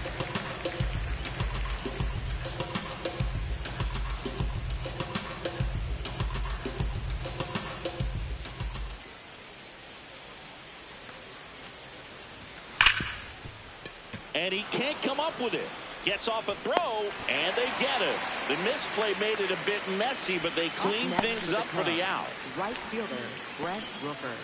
And he can't come up with it. Gets off a throw, and they get him. The misplay made it a bit messy, but they cleaned things up for the out. Right fielder, Brent Rooker.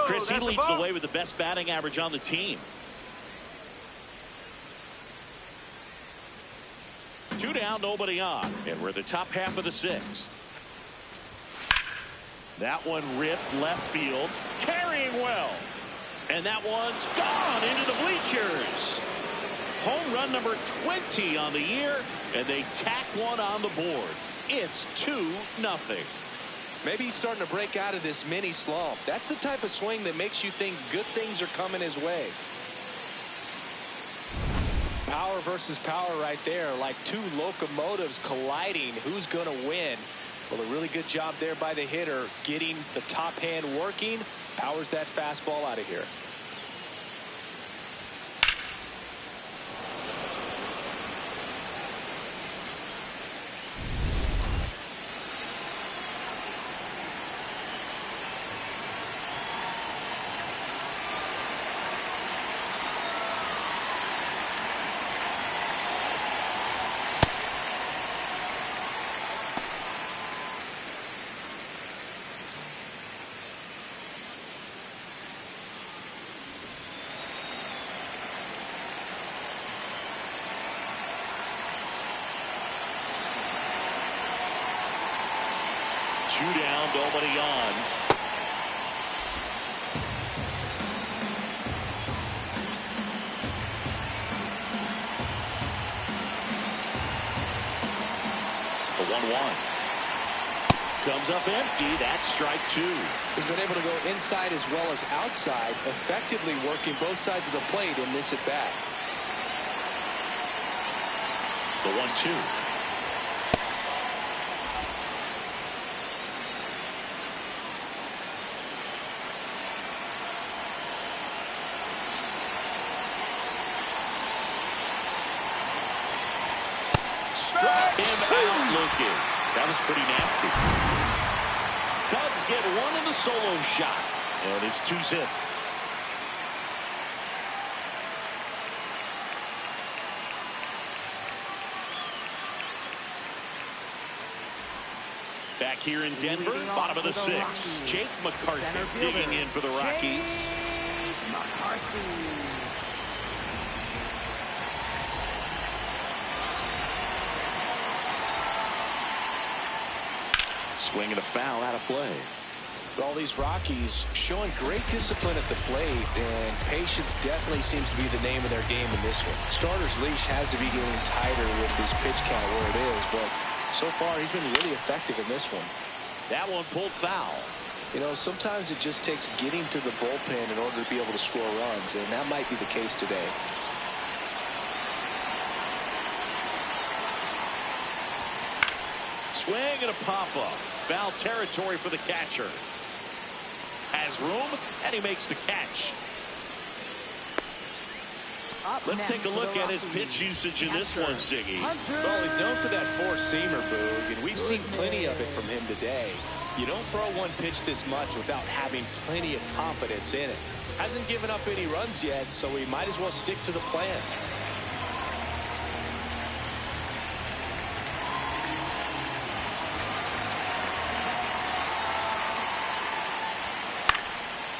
Chris, he leads the way with the best batting average on the team. 2 down, nobody on, and we're the top half of the 6th. That one ripped left field, carrying well, and that one's gone into the bleachers. Home run number 20 on the year, and they tack one on the board. It's 2-0. Maybe he's starting to break out of this mini slump. That's the type of swing that makes you think good things are coming his way. Power versus power right there, like two locomotives colliding. Who's going to win? Well, a really good job there by the hitter, getting the top hand working. Powers that fastball out of here. Two down, nobody on. The 1-1 comes up empty. That's strike 2. He's been able to go inside as well as outside, effectively working both sides of the plate in this at bat. The 1-2. Struck him out looking. That was pretty nasty. Cubs get one in the solo shot, and it's 2-zip. Back here in Denver, bottom of the 6th. Jake McCarthy digging in for the Rockies. McCarthy. Swing and a foul out of play. All these Rockies showing great discipline at the plate, and patience definitely seems to be the name of their game in this one. Starter's leash has to be getting tighter with his pitch count where it is, but so far he's been really effective in this one. That one pulled foul. You know, sometimes it just takes getting to the bullpen in order to be able to score runs, and that might be the case today. Swing and a pop-up. Foul territory for the catcher. Has room, and he makes the catch. Let's take a look at his pitch usage in this one, Siggy. Well, he's known for that four-seamer, Boog, and we've seen plenty of it from him today. You don't throw one pitch this much without having plenty of confidence in it. Hasn't given up any runs yet, so we might as well stick to the plan.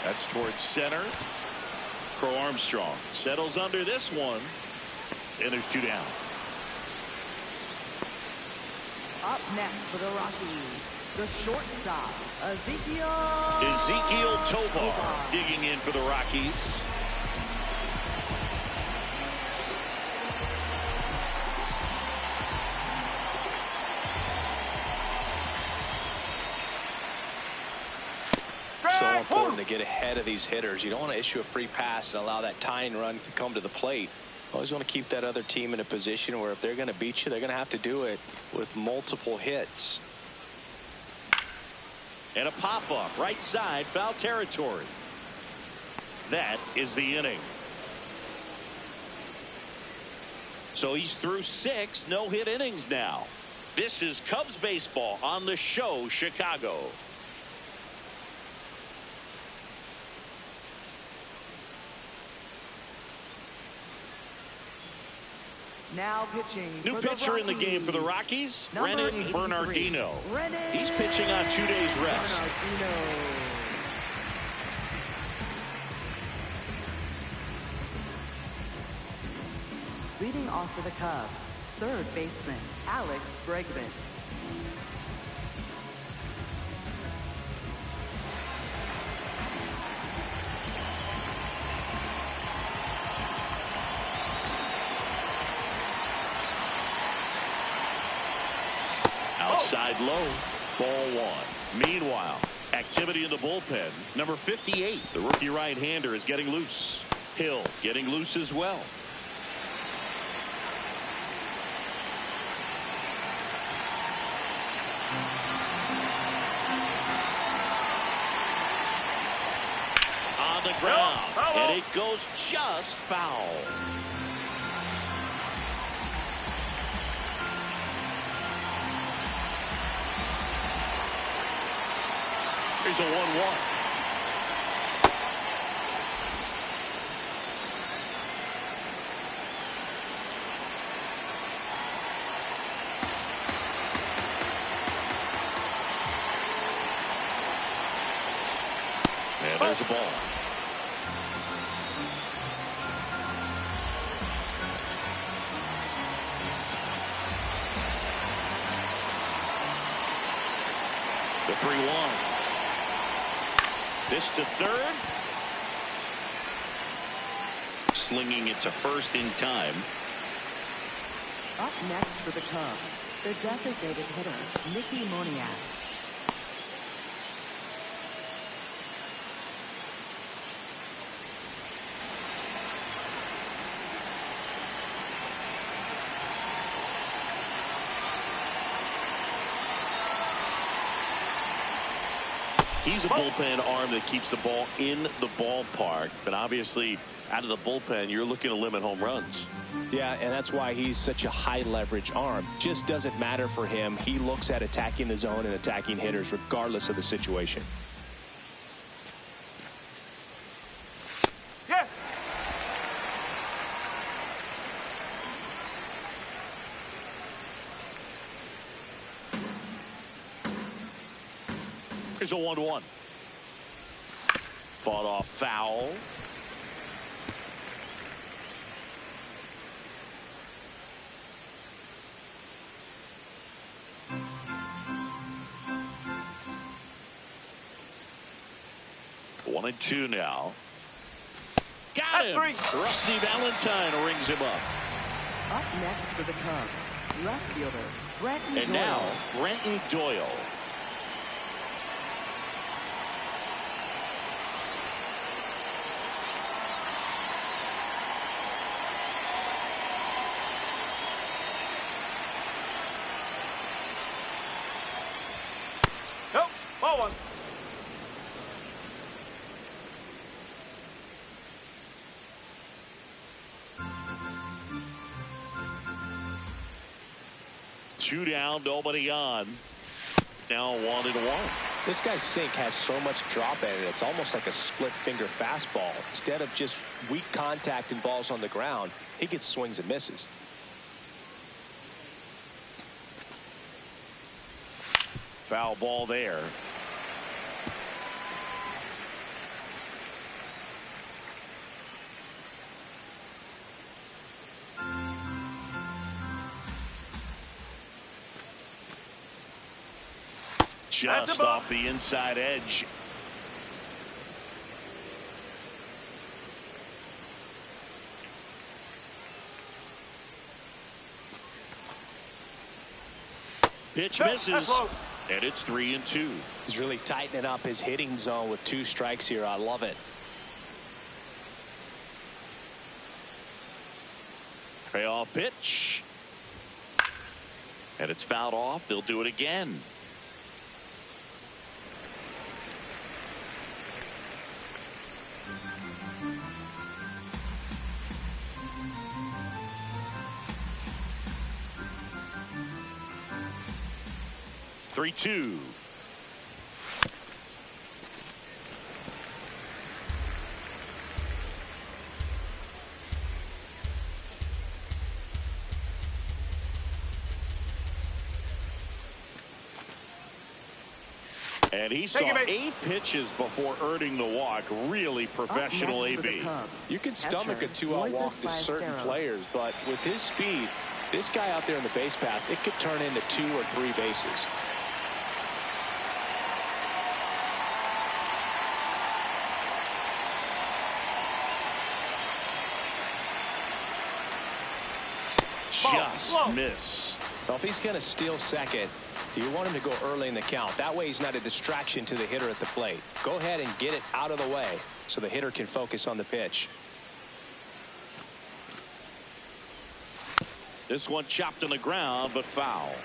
That's towards center. Crow Armstrong settles under this one, and there's 2 down. Up next for the Rockies, the shortstop, Ezekiel Tovar digging in for the Rockies. So important to get ahead of these hitters. You don't want to issue a free pass and allow that tying run to come to the plate. Always want to keep that other team in a position where if they're going to beat you, they're going to have to do it with multiple hits. And a pop-up right side, foul territory. That is the inning. So he's through 6 no-hit innings now. This is Cubs baseball on the show, Chicago. Now pitching. New pitcher in the game for the Rockies, Brennan Bernardino. He's pitching on 2 days rest. Leading off for the Cubs, third baseman, Alex Bregman. Outside low, ball 1. Meanwhile, activity in the bullpen. Number 58, the rookie right-hander, is getting loose. Hill getting loose as well. On the ground, and it goes just foul. Here's a 1-1. And there's a ball. The 3-1. This to third. Slinging it to first in time. Up next for the Cubs, the designated hitter, Mickey Moniak. He's a bullpen arm that keeps the ball in the ballpark, but obviously out of the bullpen you're looking to limit home runs. Yeah, and that's why he's such a high leverage arm. Just doesn't matter for him. He looks at attacking the zone and attacking hitters regardless of the situation. Yes. Here's a 1-1. Fought off foul. One and 2 now. Got him. Rusty Valentine rings him up. Up next for the Cubs, left fielder, Brenton Doyle. And now, Brenton Doyle. Nope. Ball 1. 2 down, nobody on. Now 1-1. This guy's sink has so much drop in it. It's almost like a split finger fastball. Instead of just weak contact and balls on the ground, he gets swings and misses. Foul ball there. Just off the inside edge. Pitch misses, and it's 3-2. He's really tightening up his hitting zone with 2 strikes here. I love it. Payoff pitch. And it's fouled off. They'll do it again. Three-two. And he saw 8 pitches before earning the walk. Really professional AB. You can stomach a 2-out walk to certain players, but with his speed, this guy out there in the base pass, it could turn into 2 or 3 bases. Just missed. Well, if he's going to steal second, you want him to go early in the count. That way he's not a distraction to the hitter at the plate. Go ahead and get it out of the way so the hitter can focus on the pitch. This one chopped on the ground, but foul.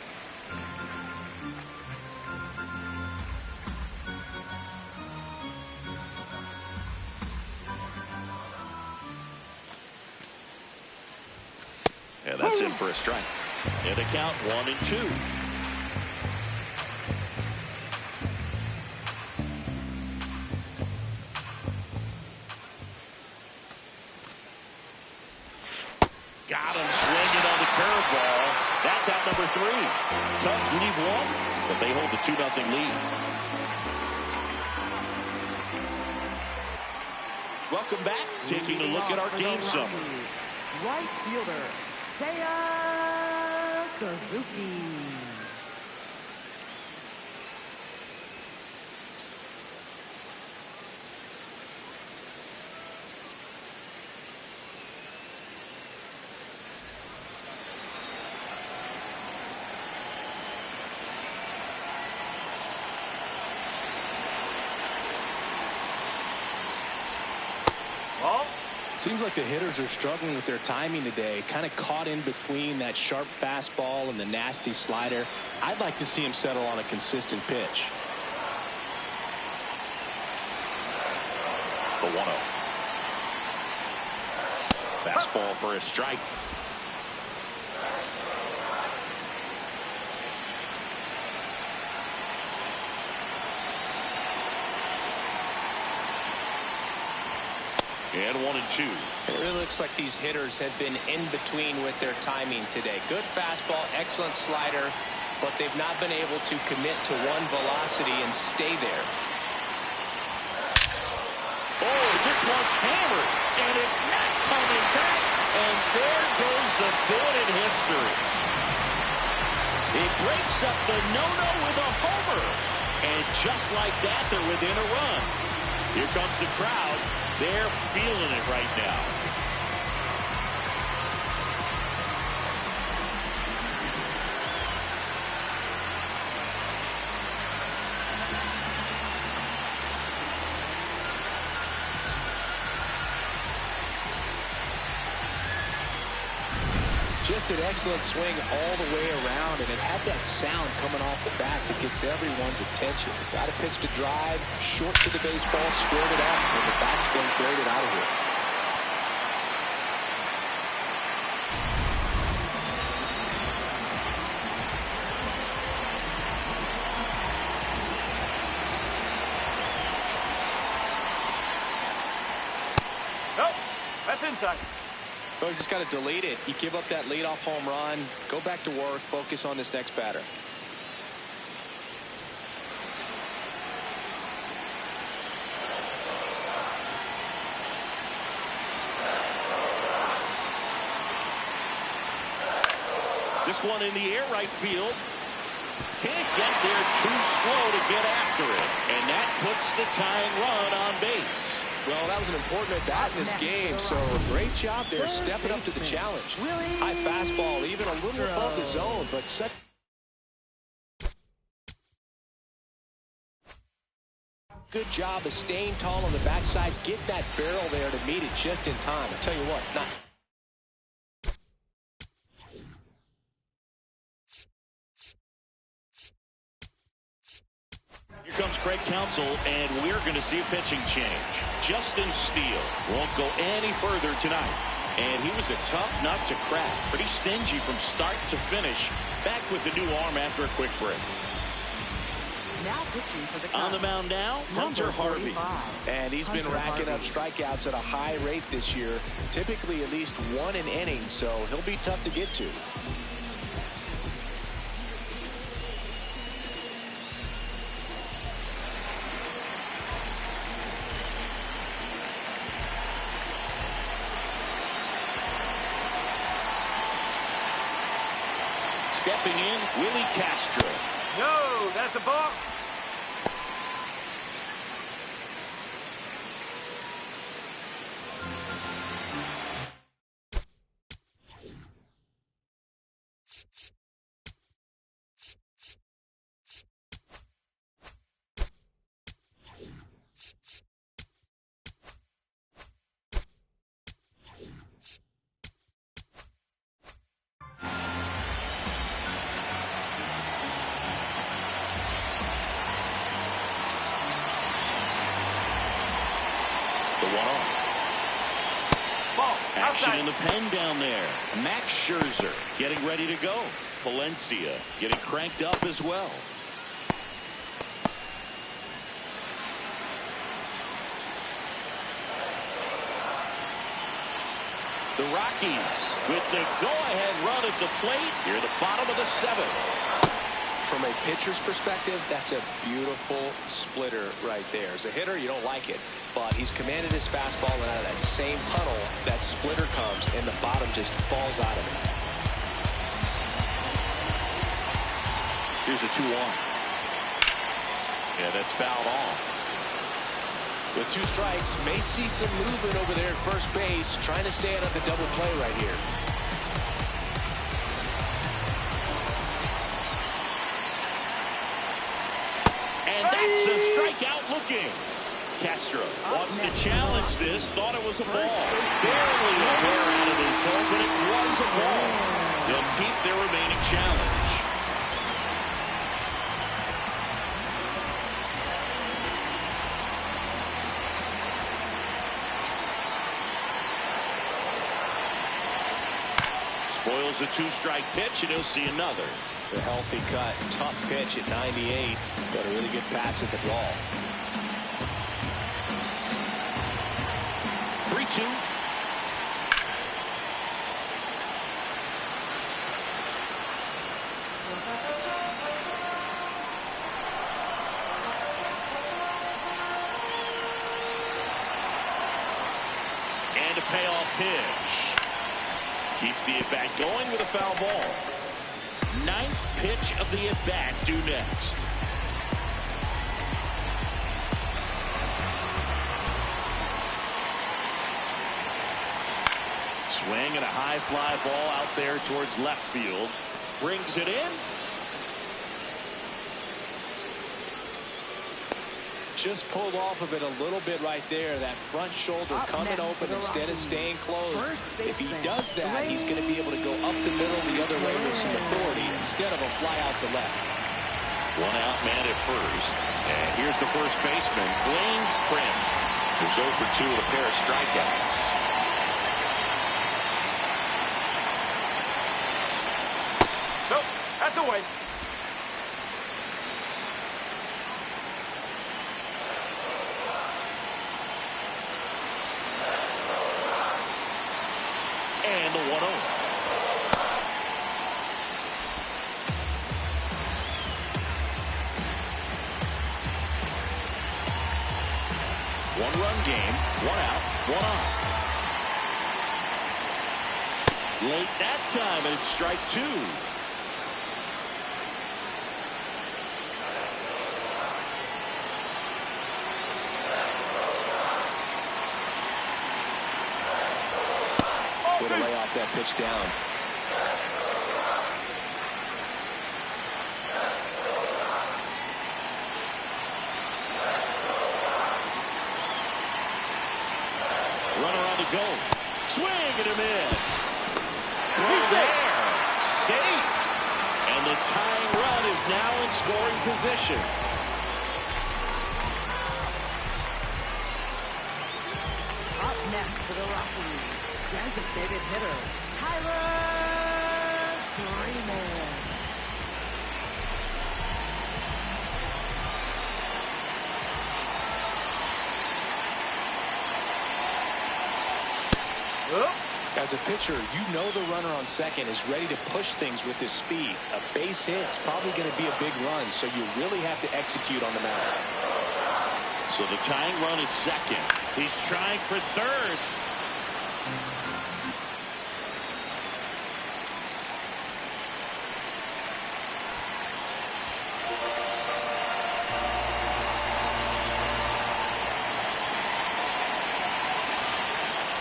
And that's in for a strike. And a count 1-2. Got him swinging on the curveball. That's out number 3. Cubs lead 1, but they hold the 2-0 lead. Welcome back. Taking a look at our game summary. Right fielder, Seiya Suzuki. Seems like the hitters are struggling with their timing today. Kind of caught in between that sharp fastball and the nasty slider. I'd like to see him settle on a consistent pitch. The 1-0. Fastball for a strike. And 1-2. It really looks like these hitters have been in between with their timing today. Good fastball, excellent slider, but they've not been able to commit to one velocity and stay there. Oh, this one's hammered, and it's not coming back. And there goes the bid in history. He breaks up the no-no with a homer. And just like that, they're within a run. Here comes the crowd. They're feeling it right now. Just an excellent swing all the way around, and it had that sound coming off the bat that gets everyone's attention. Got a pitch to drive, short to the baseball, squared it up, and the backspin carried it out of here. inside. Oh, you just got to delete it. You give up that leadoff home run. Go back to work. Focus on this next batter. This one in the air right field. Can't get there, too slow to get after it. And that puts the tying run on base. Well, that was an important at bat in this game, so great job there stepping up to the challenge. High fastball, even a little above the zone, but such good job of staying tall on the backside, getting that barrel there to meet it just in time. I'll tell you what, it's not. Here comes Craig Counsell, and we're going to see a pitching change. Justin Steele won't go any further tonight. And he was a tough nut to crack. Pretty stingy from start to finish. Back with the new arm after a quick break. Now pitching for the On the mound now, Hunter Harvey. And he's been racking up strikeouts at a high rate this year. Typically at least one an inning, so he'll be tough to get to. Stepping in, Willie Castro. No, that's a ball. Action in the pen down there. Max Scherzer getting ready to go. Palencia getting cranked up as well. The Rockies with the go-ahead run at the plate here at the bottom of the seventh. From a pitcher's perspective, that's a beautiful splitter right there. As a hitter, you don't like it, but he's commanded his fastball, and out of that same tunnel, that splitter comes, and the bottom just falls out of it. Here's a 2-1. Yeah, that's fouled off. With 2 strikes, may see some movement over there at first base, trying to stay out of the double play right here. And that's a strikeout looking. Castro wants to challenge this. Thought it was a ball. Barely a hair out of his hole, but it was a ball. They'll keep their remaining challenge. Spoils a 2-strike pitch, and he'll see another. The healthy cut, tough pitch at 98, but a really good pass at the ball. 3-2. And a payoff pitch. Keeps the at-bat going with a foul ball. 9th pitch of the at-bat due next. Swing and a high fly ball out there towards left field. Brings it in. Just pulled off of it a little bit right there. That front shoulder coming open instead of staying closed. If he does that, he's going to be able to go up the middle the other way with some authority instead of a fly out to left. 1 out man at first. And here's the first baseman, Blaine Prim, who's 0 for 2 with a pair of strikeouts. Nope, that's away. One-run game, one out, one on. Late that time, and it's strike two. Way to lay off that pitch down. Runner on the go. Swing and a miss. Throw there. Safe. And the tying run is now in scoring position. Up next for the Rockies, designated hitter, Tyler Freeman. As a pitcher, you know the runner on second is ready to push things with his speed. A base hit's probably going to be a big run, so you really have to execute on the mound. So the tying run at second. He's trying for third.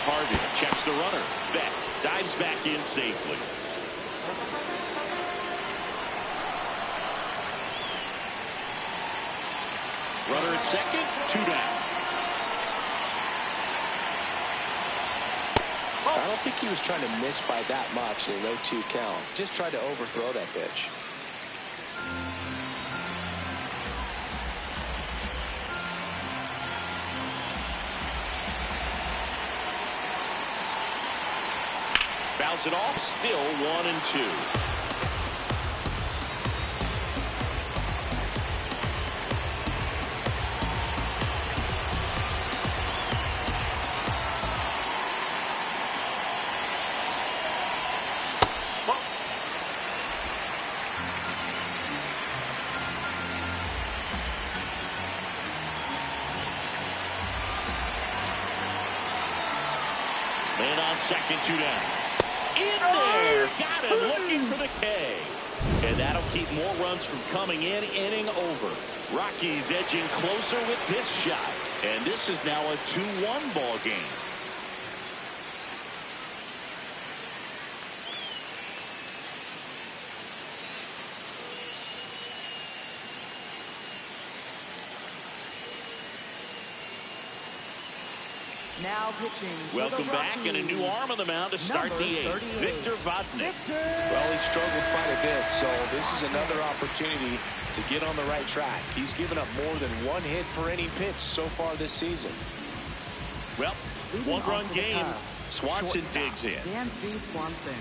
Harvey checks the runner. Beck dives back in safely. Runner at second, two down. I don't think he was trying to miss by that much in a low 2 count. Just tried to overthrow that pitch. Bounce it off, still 1-2. Man on second, two down. In there, got him looking for the K. And that'll keep more runs from coming in, inning over. Rockies edging closer with this shot. And this is now a 2-1 ball game. Now pitching. Welcome back, and a new arm on the mound to start the eighth. Victor Vodnik. Well, he struggled quite a bit, so this is another opportunity to get on the right track. He's given up more than one hit per inning pitch so far this season. Well, one-run game. Swanson digs in. Dan Swanson.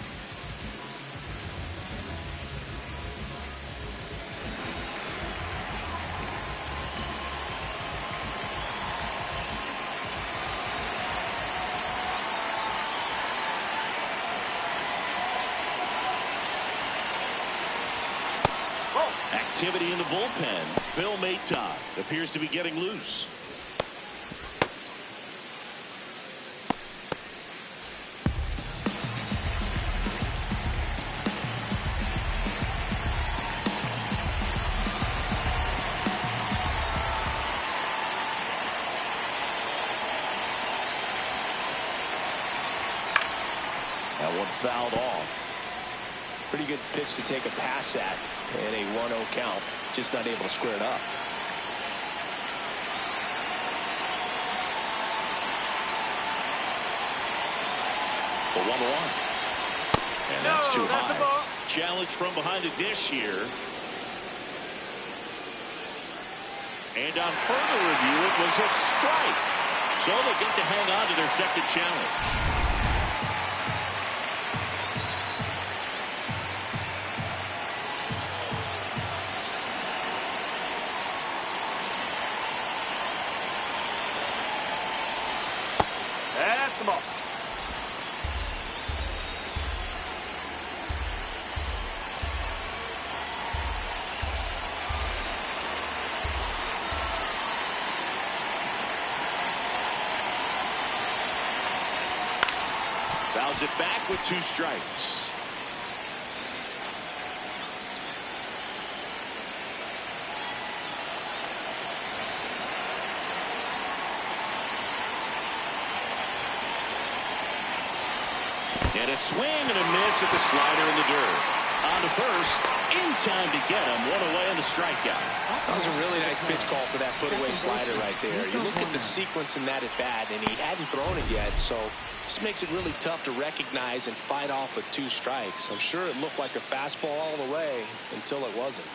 Activity in the bullpen. Phil Maton appears to be getting loose. That one fouled off. Pretty good pitch to take a pass at in a 1-0 count. Just not able to square it up. For 1-1. And that's too high. Challenge from behind the dish here. And on further review, it was a strike. So they get to hang on to their second challenge. That's the ball. Fouls it back with 2 strikes. And a swing and a miss at the slider in the dirt. On to first, in time to get him. 1 away on the strikeout. That was a really nice pitch call for that put-away slider right there. You look at the sequence in that at-bat, and he hadn't thrown it yet, so this makes it really tough to recognize and fight off with 2 strikes. I'm sure it looked like a fastball all the way until it wasn't.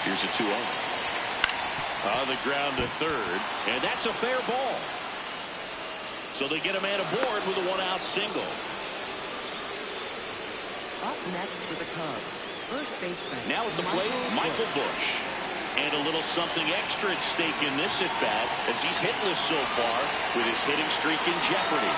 Here's a 2-0. On the ground to third, and that's a fair ball. So they get a man aboard with a 1-out single. Up next for the Cubs, first baseman. Now at the plate, Michael Busch. And a little something extra at stake in this at-bat as he's hitless so far with his hitting streak in jeopardy.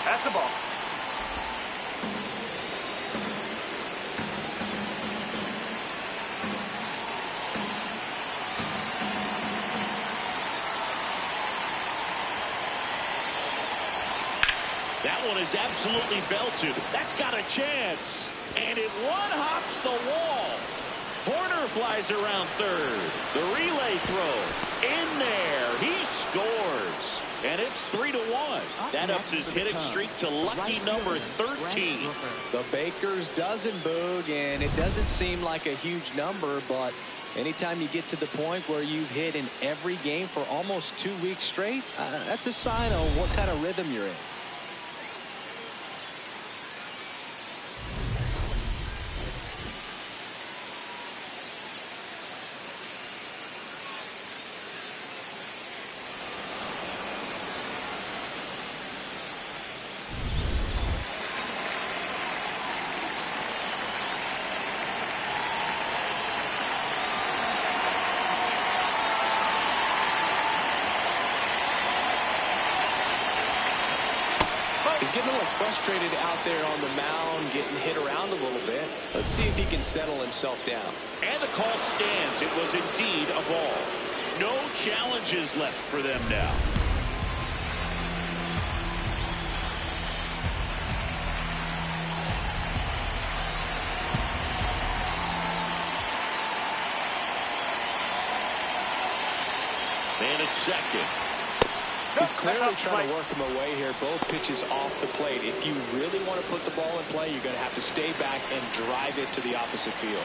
That's the ball. That one is absolutely belted. That's got a chance. And it one-hops the wall. Porter flies around third. The relay throw in there. He scores. And it's 3-1. That ups his hitting streak to lucky number 13. The Baker's dozen, Boog, and it doesn't seem like a huge number, but anytime you get to the point where you've hit in every game for almost 2 weeks straight, that's a sign of what kind of rhythm you're in. He's getting a little frustrated out there on the mound, getting hit around a little bit. Let's see if he can settle himself down. And the call stands. It was indeed a ball. No challenges left for them now. And it's second. He's clearly trying to work him away here. Both pitches off the plate. If you really want to put the ball in play, you're going to have to stay back and drive it to the opposite field.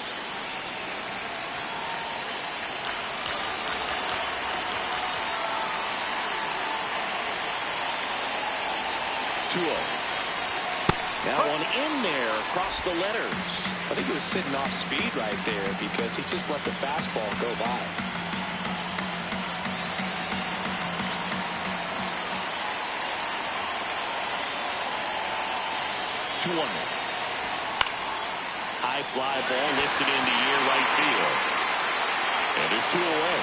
That one in there across the letters. I think he was sitting off speed right there because he just let the fastball go by. High fly ball lifted into near right field. And it's 2 away.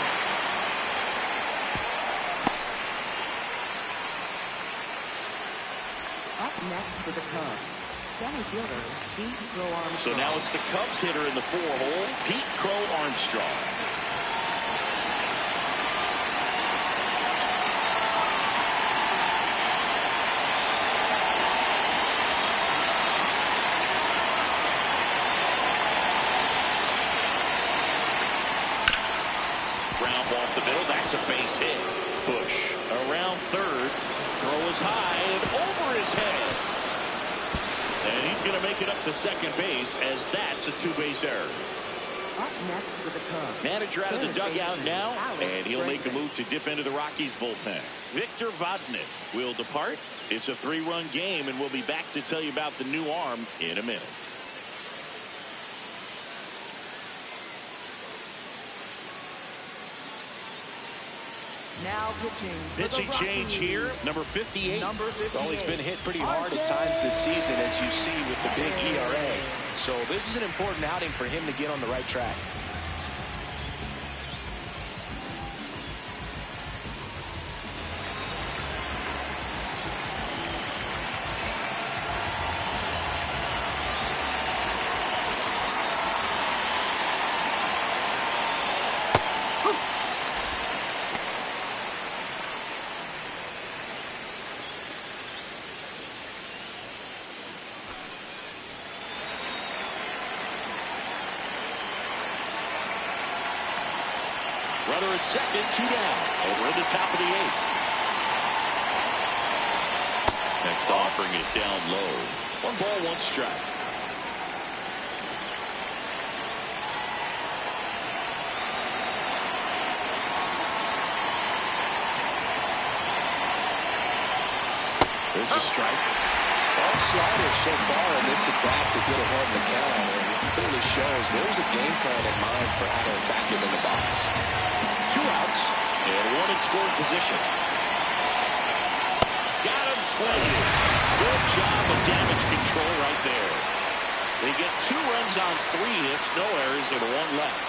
Up next for the Cubs, Center fielder, Pete Crow Armstrong. So now it's the Cubs hitter in the 4-hole, Pete Crow Armstrong. Ground ball up the middle. That's a base hit. Bush around third. Throw is high and over his head. And he's going to make it up to second base as that's a two-base error. Up next for the Cubs. Manager out of the dugout now, and he'll make a move to dip into the Rockies bullpen. Victor Vodnik will depart. It's a 3-run game, and we'll be back to tell you about the new arm in a minute. Now pitching. Pitching change here, number 58. Well, he's been hit pretty hard at times this season, as you see with the big ERA. So this is an important outing for him to get on the right track. Runner at second, 2 down. Over in the top of the 8th. Next offering is down low. 1 ball, 1 strike. There's a strike. All sliders so far in this at bat to get ahead in the count, and it clearly shows there's a game plan in mind for how to attack him in the box. 2 outs and 1 in scoring position. Got him splendid. Good job of damage control right there. They get 2 runs on 3 hits, no errors, and 1 left.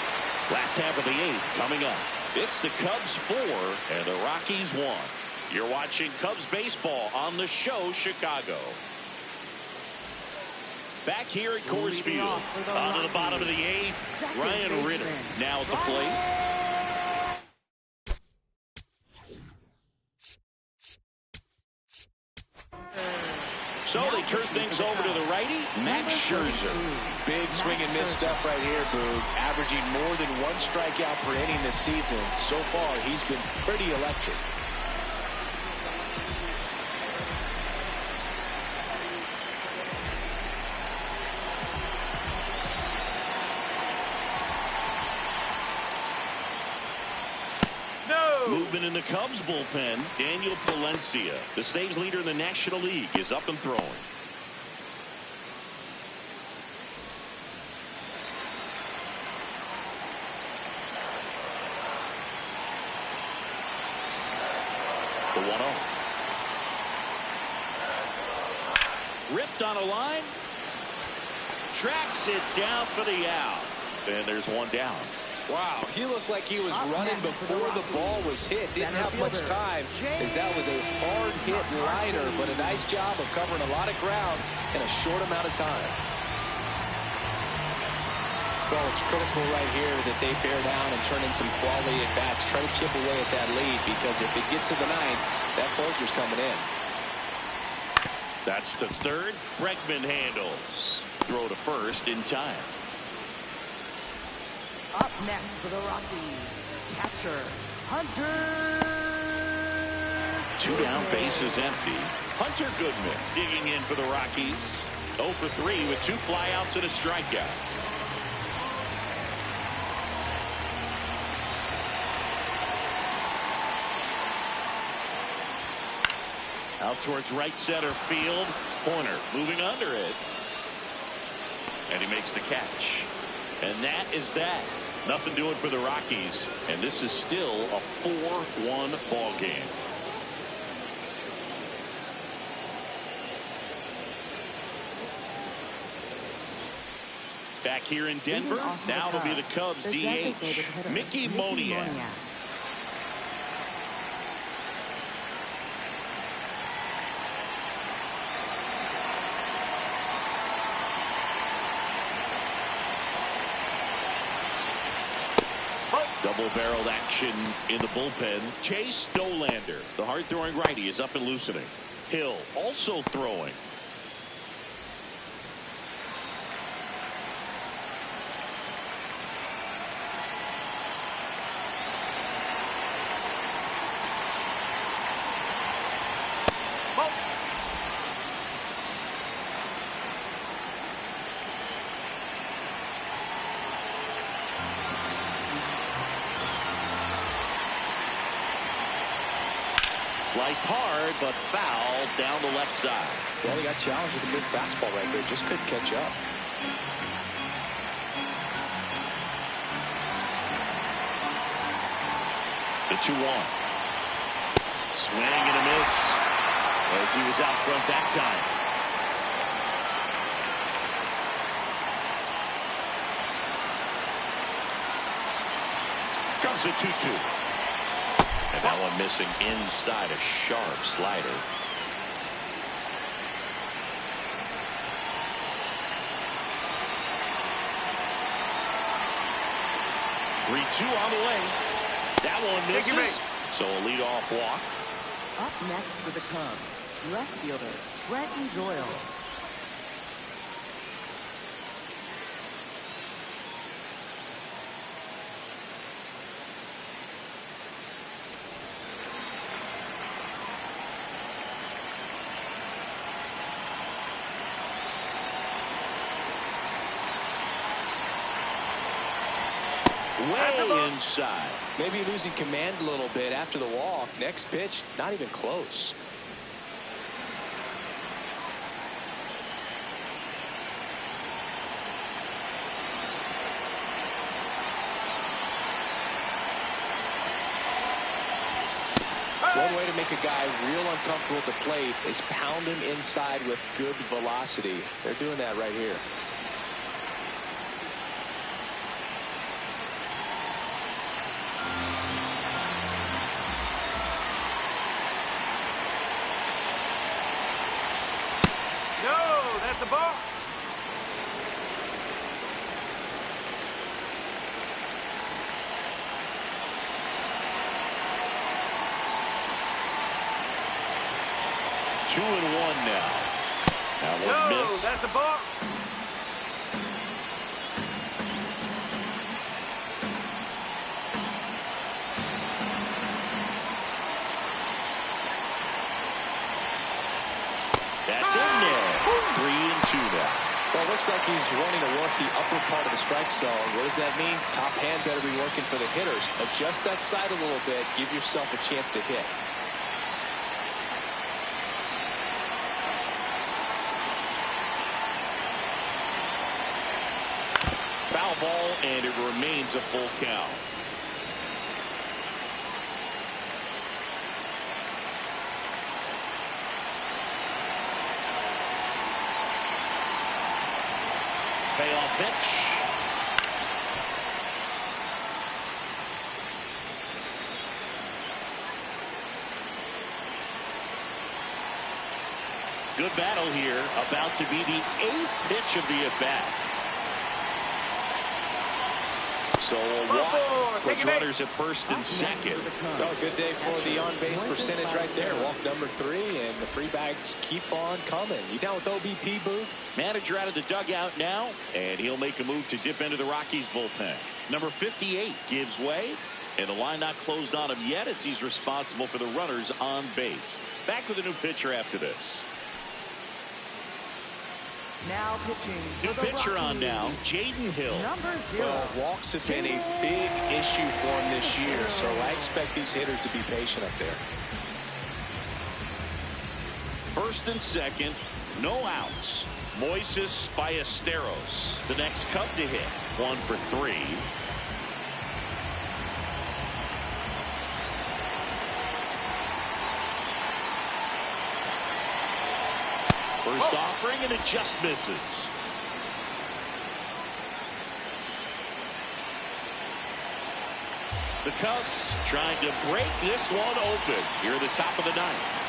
Last half of the 8th coming up. It's the Cubs 4 and the Rockies 1. You're watching Cubs baseball on the show Chicago. Back here at Coors Field. On to the bottom of the 8th. Ryan Ritter now at the plate. So they turn things over to the righty, Max Scherzer. Big swing and miss stuff right here, Boog. Averaging more than 1 strikeout per inning this season. So far, he's been pretty electric. Movement in the Cubs bullpen. Daniel Palencia, the saves leader in the National League, is up and throwing. The 1-0. Ripped on a line. Tracks it down for the out. And there's 1 down. Wow, he looked like he was running before the ball was hit. Didn't have much time, as that was a hard-hit liner, but a nice job of covering a lot of ground in a short amount of time. Well, it's critical right here that they bear down and turn in some quality at-bats. Try to chip away at that lead, because if it gets to the 9th, that closer's coming in. That's to third. Bregman handles. Throw to first in time. Up next for the Rockies, catcher, Hunter. 2 down, bases empty. Hunter Goodman digging in for the Rockies. 0 for 3 with 2 flyouts and a strikeout. Out towards right center field. Horner moving under it. And he makes the catch. And that is that. Nothing doing for the Rockies. And this is still a 4-1 ball game. Back here in Denver. Now it'll be the Cubs DH, Mickey Moniak. Double-barreled action in the bullpen. Chase Dollander, the hard-throwing righty, is up and loosening. Hill also throwing. Sliced hard, but foul down the left side. Yeah, they got challenged with a good fastball right there. Just couldn't catch up. The 2-1. Swing and a miss as he was out front that time. Comes the 2-2. And that one missing inside a sharp slider. Three-two on the way. That one misses. So a leadoff walk. Up next for the Cubs, left fielder Brenton Doyle. Way inside. Maybe losing command a little bit after the walk. Next pitch, not even close. One way to make a guy real uncomfortable at the plate is pound him inside with good velocity. They're doing that right here. That's the ball. Two and one now. That one missed. That's the ball. That's in there. 3-2 now. Well, it looks like he's wanting to work the upper part of the strike zone. What does that mean? Top hand better be working for the hitters. Adjust that side a little bit. Give yourself a chance to hit. Foul ball, and it remains a full count. Payoff pitch. Good battle here. About to be the 8th pitch of the at-bat. So a walk puts runners at first and second. Oh, good day for the on-base percentage right there. Walk number 3, and the free bags keep on coming. You down with OBP, Boo? Manager out of the dugout now, and he'll make a move to dip into the Rockies bullpen. Number 58 gives way, and the line not closed on him yet as he's responsible for the runners on base. Back with a new pitcher after this. Now pitching. New pitcher on now, Jaden Hill. Number 0. Well, walks have been a big issue for him this year, so I expect these hitters to be patient up there. First and second, no outs. Moises Ballesteros, the next Cub to hit. 1 for 3. First offering, and it just misses. The Cubs trying to break this one open here at the top of the 9th.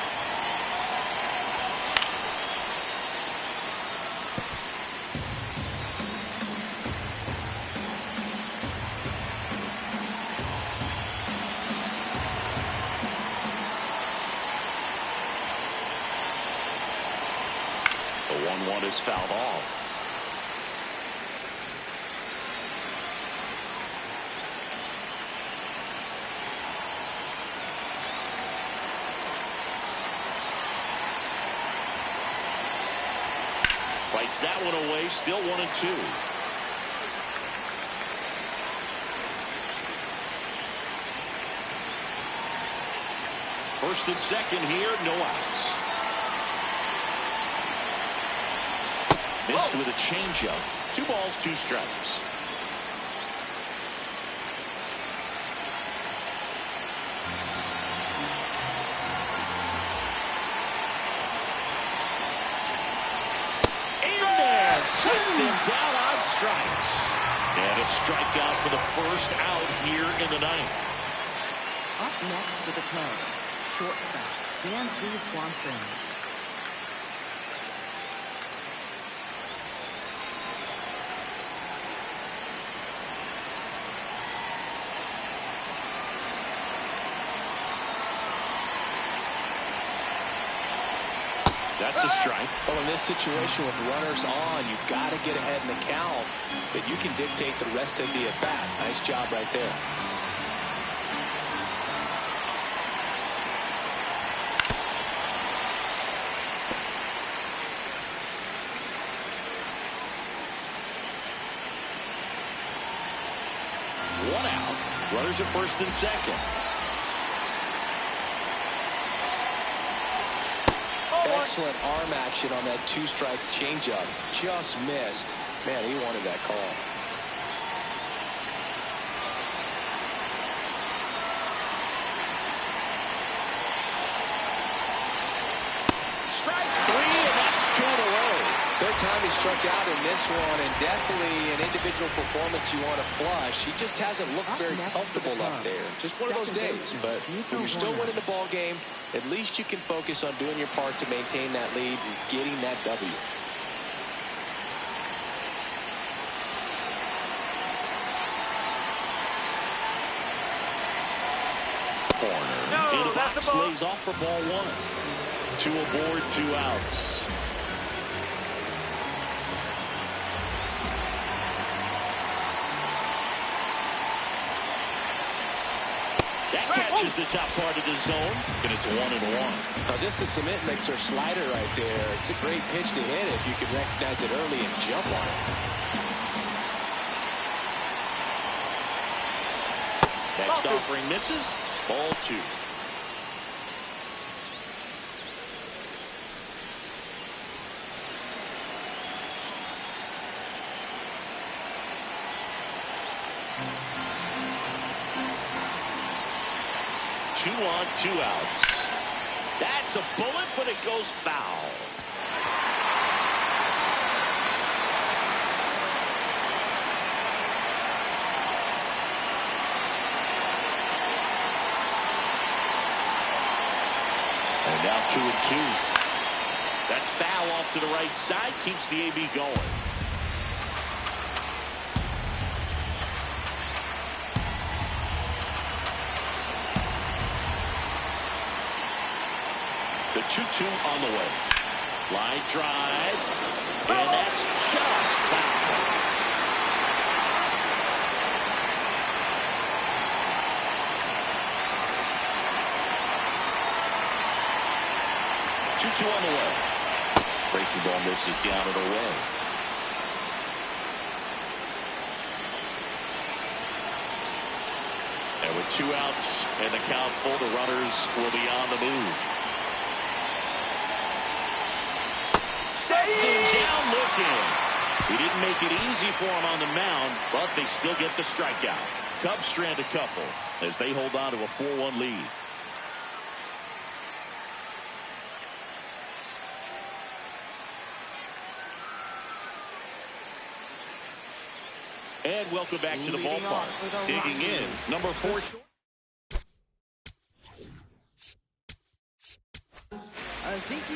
is fouled off. Fights that one away, still 1-2. First and second here, no outs. Missed with a changeup. 2 balls, 2 strikes. Sets him down on strikes. And a strikeout for the first out here in the ninth. Up next for the Cubs, shortstop, Dansby Swanson. That's a strike. Well, in this situation with runners on, you've got to get ahead in the count so that you can dictate the rest of the at-bat. Nice job right there. One out. Runners at first and second. Excellent arm action on that 2-strike changeup. Just missed. Man, he wanted that call. Strike 3, and that's 2 in a row. Third time he struck out in this one, and definitely an individual performance you want to flush. He just hasn't looked very comfortable up there. Just one of those days. But when you're still winning the ball game, at least you can focus on doing your part to maintain that lead and getting that W. Corner. In the box, lays off for ball 1. 2 aboard, 2 outs. That catches the top part of the zone, and it's 1-1. Now just a cement mixer slider right there. It's a great pitch to hit if you can recognize it early and jump on it. Next offering misses. Ball 2. Two on, 2 outs. That's a bullet, but it goes foul. And now 2-2. That's foul off to the right side. Keeps the AB going. The 2-2 on the way. Line drive. And that's just foul. Two on the way. Breaking ball misses down and away. And with 2 outs and the count full, the runners will be on the move. Sets him down looking. He didn't make it easy for him on the mound, but they still get the strikeout. Cubs strand a couple as they hold on to a 4-1 lead. And welcome back to the ballpark. Digging in, number 4.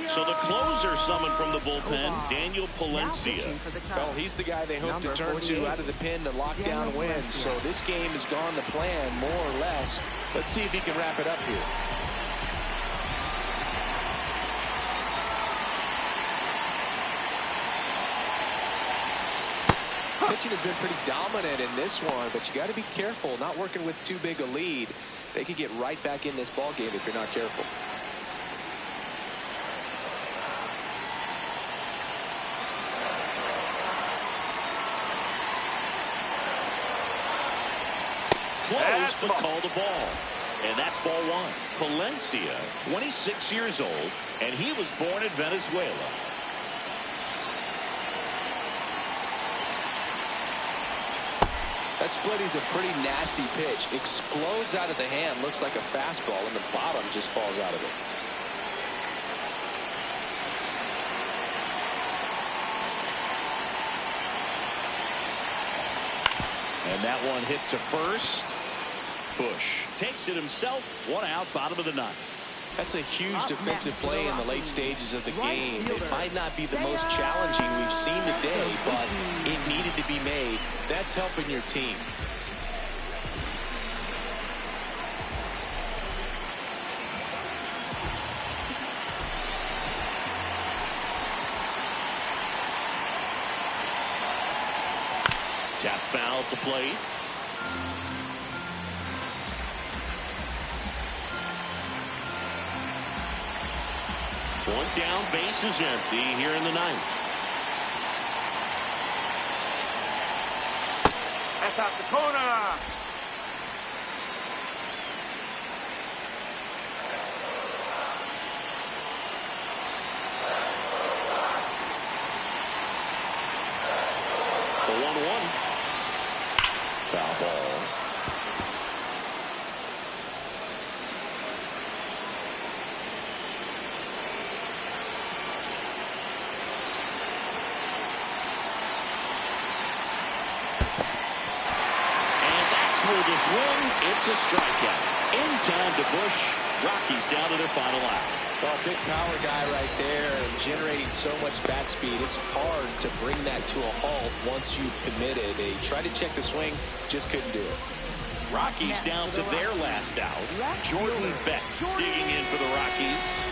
So the closer summoned from the bullpen, Daniel Palencia. Well, he's the guy they hope to turn to out of the pen to lock down wins. So this game has gone to plan, more or less. Let's see if he can wrap it up here. Pitching has been pretty dominant in this one, but you got to be careful, not working with too big a lead. They could get right back in this ball game if you're not careful. Close, but called a ball. And that's ball one. Palencia, 26 years old, and he was born in Venezuela. That split is a pretty nasty pitch. Explodes out of the hand. Looks like a fastball, and the bottom just falls out of it. And that one hit to first. Bush takes it himself. One out, bottom of the ninth. That's a huge defensive play in the late stages of the game. It might not be the most challenging we've seen today, but it needed to be made. That's helping your team. Tap foul at the plate. One down, base is empty here in the ninth. That's out the corner. The 1-1. Foul ball. With a swing, it's a strikeout. In time to Bush. Rockies down to their final out. Well, big power guy right there and generating so much bat speed. It's hard to bring that to a halt once you've committed. They tried to check the swing, just couldn't do it. Rockies down to their last out. Jordan Beck digging in for the Rockies.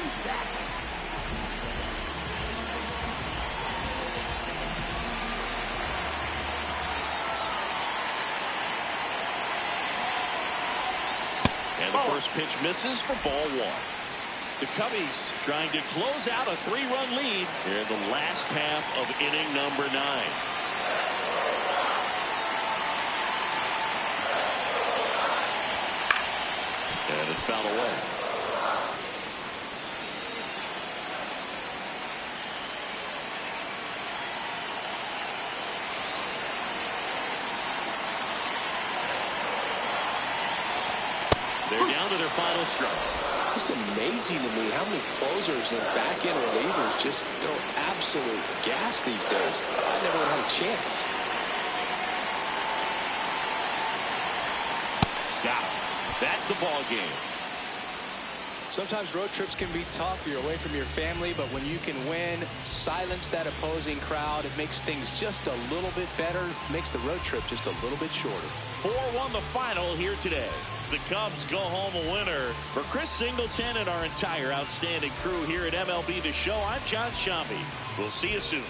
And the first pitch misses for ball one. The Cubbies trying to close out a 3-run lead here in the last half of inning number 9. And it's fouled away. They're down to their final strike. Just amazing to me how many closers and back-end relievers just don't absolute gas these days. I never would have a chance. Got him. That's the ball game. Sometimes road trips can be tough. You're away from your family, but when you can win, silence that opposing crowd, it makes things just a little bit better, makes the road trip just a little bit shorter. 4-1 the final here today. The Cubs go home a winner. For Chris Singleton and our entire outstanding crew here at MLB The Show, I'm John Shambi. We'll see you soon.